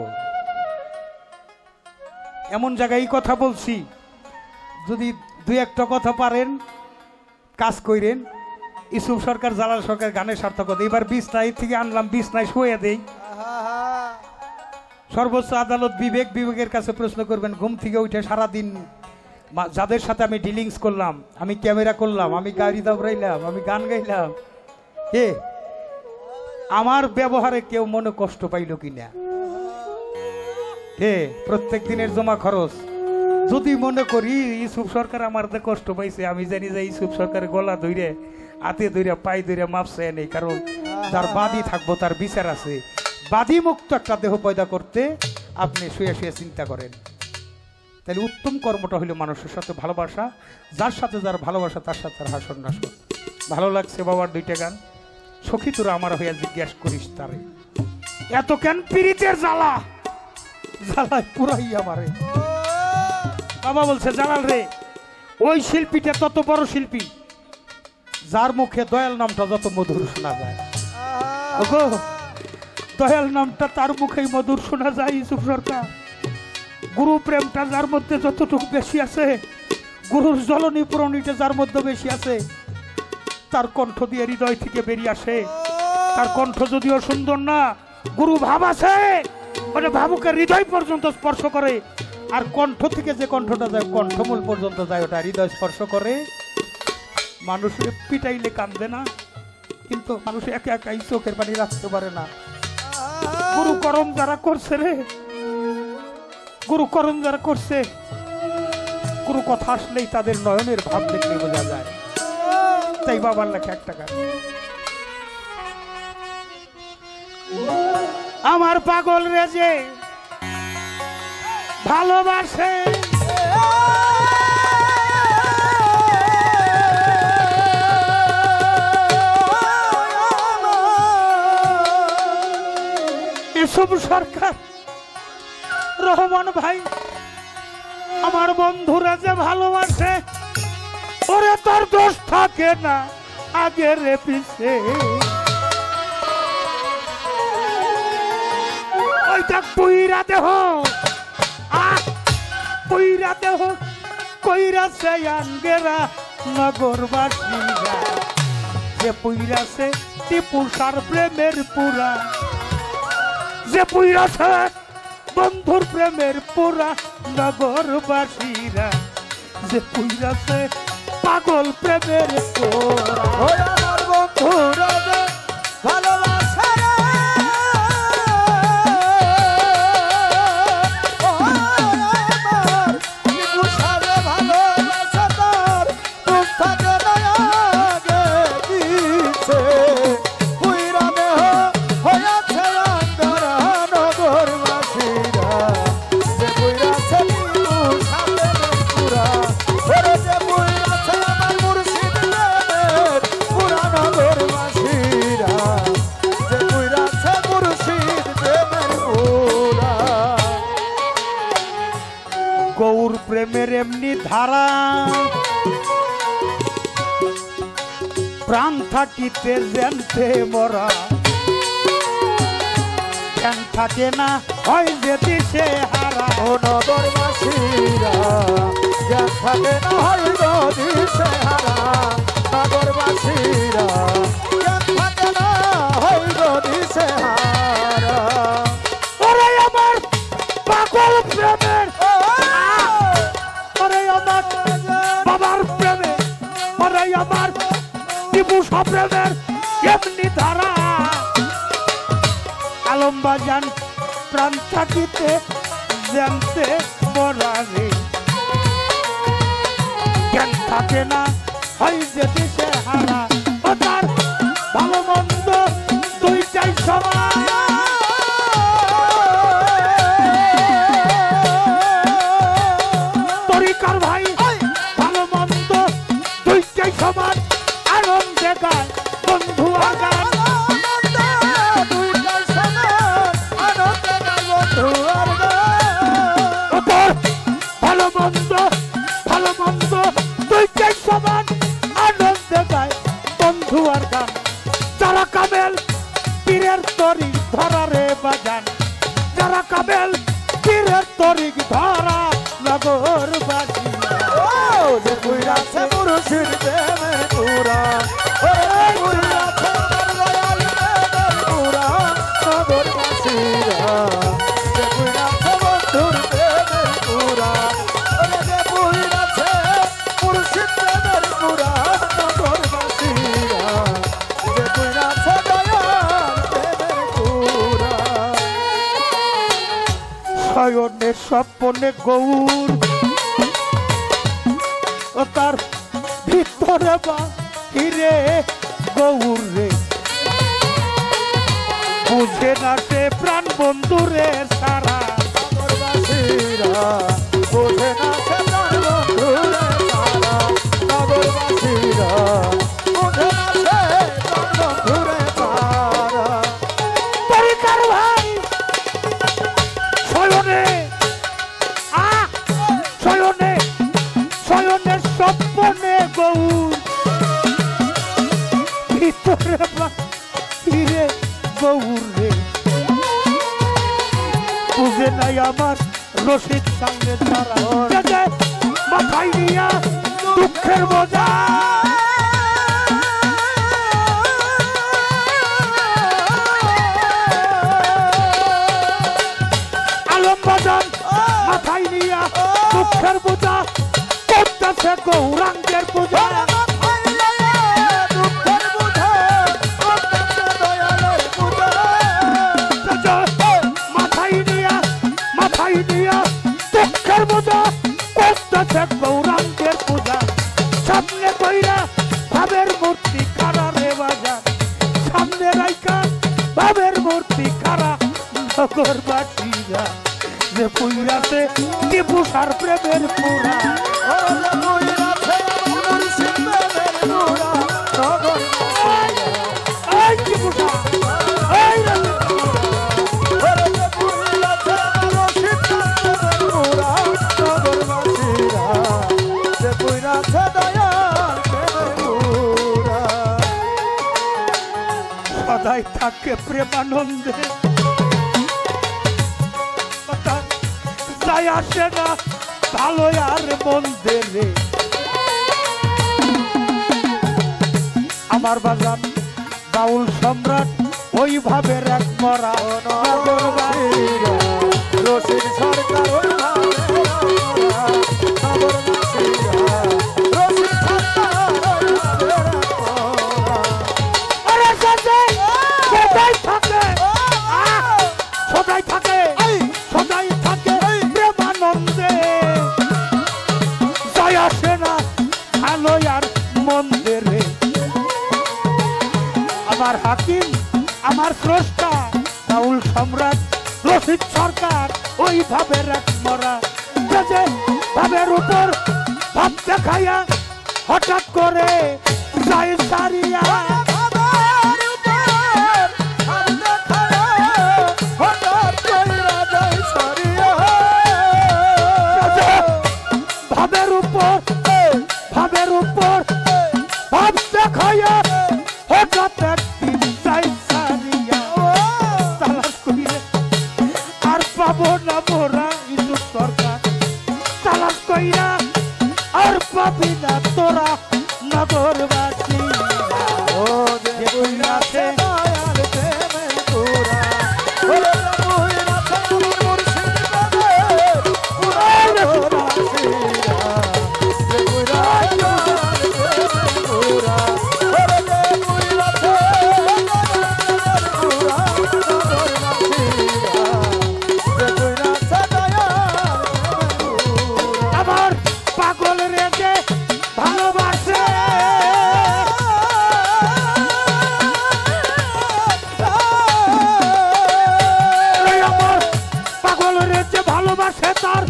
C: এমন জায়গায় কথা বলছি, যদি দুই একটা কথা পারেন কাজ কইরেন। ইসুফ সরকার, জালাল সরকার গানের সার্থকতা। এবার বিছনায় থেকে আনলাম, বিছনায় শুয়ে দেই। সর্বোচ্চ আদালত বিবেকের কাছে প্রশ্ন করবেন, ঘুম থেকে উঠে সারাদিন যাদের সাথে আমি ডিলিংস করলাম, আমি ক্যামেরা করলাম, আমি গাড়ি দাবড়াইলাম, আমি গান গাইলাম, আমার ব্যবহারে কেউ মনে কষ্ট পাইল কিনা, হে প্রত্যেক দিনের জমা খরচ যদি মনে করি ইউসুফ সরকার আমার কষ্ট পাইছে, আমি জানি যে ইউসুফ সরকারের গলা ধরে হাতে ধরে পায়ে ধরে মাপছে নেই, কারণ যার বাদী থাকবো তার বিচার আছে। বাদী মুক্ত একটা দেহ পয়দা করতে আপনি শুয়ে শুয়ে চিন্তা করেন। তাহলে উত্তম কর্মটা হইল মানুষের সাথে ভালোবাসা, যার সাথে যার ভালোবাসা তার সাথে তার হাসন নাসন। ভালো লাগছে বাবার দুইটা গান। সখী তোরা আমার হইয়া জিজ্ঞাসা করিস তারে, এত কেন পীড়িতের জ্বালা, জ্বালায় পুরাই আমারে। বাবা বলছে জালাল রে, ওই শিল্পীটা তত বড় শিল্পী যার মুখে দয়াল নামটা যত মধুর শোনা যায়। ওগো, দয়াল নামটা তার মুখেই মধুর শোনা যায়। ইউসুফ সরকার, গুরু প্রেমটা যার মধ্যে যতটুকু বেশি আছে, গুরুর জলনী পুরনীটা যার মধ্যে বেশি আছে, তার কণ্ঠ দিয়ে হৃদয় থেকে বেরিয়ে আসে। তার কণ্ঠ যদিও সুন্দর না, গুরু ভাব আছে, মানে ভাবুকে হৃদয় পর্যন্ত স্পর্শ করে। আর কণ্ঠ থেকে যে কণ্ঠটা যায় কণ্ঠমূল পর্যন্ত যায়, ওটা হৃদয় স্পর্শ করে। মানুষের পিটাইলে কান্দে না, কিন্তু মানুষ একা একাই চোখের পানি রাখতে পারে না। গুরু করম যারা করছে রে, গুরু করম যারা করছে, গুরু কথা আসলেই তাদের নয়নের ভাব দেখলে বোঝা যায়। তাই বাবার লেখা একটা গান, আমার পাগল রে যে ভালোবাসে, ইউসুফ সরকার, রহমান ভাই, আমার বন্ধুরা যে ভালোবাসে, ওরে তোর দোষ থাকে না আগের পিছে। ওইটা পুইরা দেহ, পুইরা দেহ কইরা সে আঙ্গেরা নগরবাসীরা, যে পুইরাছে টিপুসার প্রেমের পুরা, যে পুইরাছে বন্ধুর প্রেমের পুরা নগরবাসীরা, যে পুইরাছে পাগল প্রেমের পুরা।
B: আমার বন্ধুরা যে ভালোবাসে রে, আমার নিপুষারে ভালোবাসে, তার দুঃখ থাকে না আগে পিছে। পুইরা দেহ হইয়াছে আঙ্গারা নগরবাসীরা, যে পুইরাছে নিপুষারে পুরা, ওরে যে পুইরাছে আমার মুর্শিদ প্রেমের পুরা নগরবাসীরা, যে পুইরাছে মুর্শিদ প্রেমের পুরা।
C: গৌর প্রেমের এমনি ধারা, প্রাণ থাকিতে জানতে মরা, জ্ঞান থাকে না হয় যে দিশে হারা।
B: ও নগরবাসীরা, জ্ঞান থাকে না হয় দিশে হারা, নগরবাসীরা, জ্ঞান থাকে না হয় দিশে হারা।
C: ওরে আমার পাগল প্রেমের, ওরে আমার বাবার প্রেমে, ওরে আমার টিপুসা প্রেমের এমনি ধারা। আলম বাজান প্রাণ থাকিতে জানতে মরা রে, জ্ঞান থাকে না হয় যে দিশে হারা। ও তার ভালো মন্দ দুইটাই সমান, তরিকার ভাই ভালো মন্দ দুইটাই সমান। আনন্দে গায় বন্ধু আগান, ভালো মন্দ দুইটাই সমান। আনন্দে গায় বন্ধু আর গান, যারা কামেল পীরের তরিক ধরা রে বাজান, যারা কামেল পীরের তরিক ধরা নগরবাসী।
B: যে পুইরাছে মুর্শিদ প্রেমের পুরা, ওরে পুইরাছে দয়াল প্রেমের পুরা, নগরবাসীরা, যে পুইরাছে বন্ধুর প্রেমের পুরা, ওরে যে পুইরাছে মুর্শিদ প্রেমের পুরা, নগরবাসীরা, যে পুইরাছে দয়াল
C: শয়নের স্বপ্নে গৌর ও তার ভিতরে বাহিরে গৌর রে বুঝে না সে প্রাণ বন্ধুরে সারা
B: নগরবাসীরা বোঝে না সে প্রাণ বন্ধুরে সারা নগরবাসীরা বোঝে না সে প্রাণ বন্ধুরে সারা
C: পরিকার ভাই শয়নে শয়নে শয়নের স্বপ্নে গৌর ভিতরে বাহিরে গৌর রে বুঝে নাই আমার রশিদ সামনে তারা মাথায় নিয়া দুঃখের বোঝা আলম বাজান মাথায় নিয়া দুঃখের বোঝা করতেছে গৌরাঙ্গের পূজা দুঃখের বোঝা করতেছে গৌরাঙ্গের পূজা সামনে কইরা ভাবের মূর্তি খাড়া রে বাজার সামনে রাইকা ভাবের মূর্তি খাড়া নগরবাসীরা যে পুইরাতে টিপুসার প্রেমের পুরা এই টিপুসা এই সদাই থাকে প্রেমানন্দে যাই আসে না ভালো আর মন্দে রে আমার বাগান বাউল সম্রাট ওইভাবে এক মরা
B: নগরবাসীরা রশিদ সরকার ওইভাবে নগরবাসীরা রশিদ সরকার
C: আরে সদাই থাকে সদাই থাকে সদাই থাকে প্রেমানন্দে যাই আসে না ভালো আর মন্দে রে আমার হাকিম আমার স্রষ্টা বাউল সম্রাট রশিদ সরকার ওইভাবে এক মরা যে ভাবের উপর ভাব দেখাইয়া হঠাৎ করে যাই সারিয়া ভাবের উপর ভাব দেখাইয়া হঠাৎ একদিন যাই সারিয়া তালাশ করিলে আর পাবো না মোরা ইন্দুর সরকার তালাশ কইরা আর পাবি না তোরা নগরবাসী
B: ও যে কইরাছে দয়াল প্রেমের পুরা ও যে কইরাছে মুর্শিদ প্রেমের পুরা নগরবাসীরা যে কইরাছে দয়াল প্রেমের পুরা ও যে কইরাছে দয়াল পুরা নগরবাসীরা যে কইরাছে দয়াল প্রেমের পুরা
C: আমার পাগল রেগে ভালোবাসে আমার পাগল রেগে ভালোবাসে তার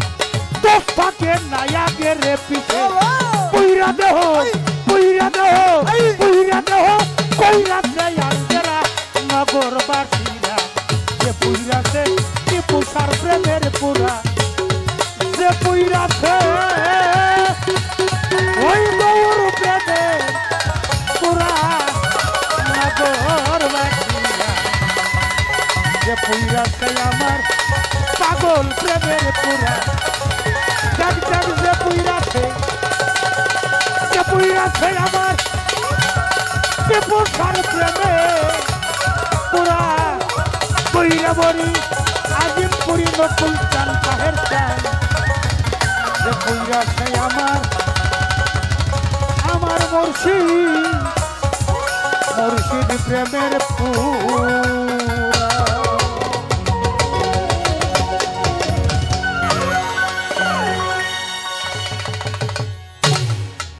C: দোষ থাকে না আগে রে পিছে পুইরা দেহ পুইরা দেহ পুইরা দেহ কইরা দেয় আঞ্জেরা নগরবাসীরা যে পুইরাছে টিপুসার প্রেমের পুরা যে পুইরাছে ওই গৌর প্রেমের পুরা নগরবাসীরা যে পুইরাছে আমার পাগল প্রেমের পুরা জাগ জাগ যে পুইরাছে আমার টিপুসার প্রেমে পুরা কইরা বড়ি আজিমপুরি নকুল চান পাহের চান যে পুইরাছে আমার মুর্শিদ প্রেমের পুরা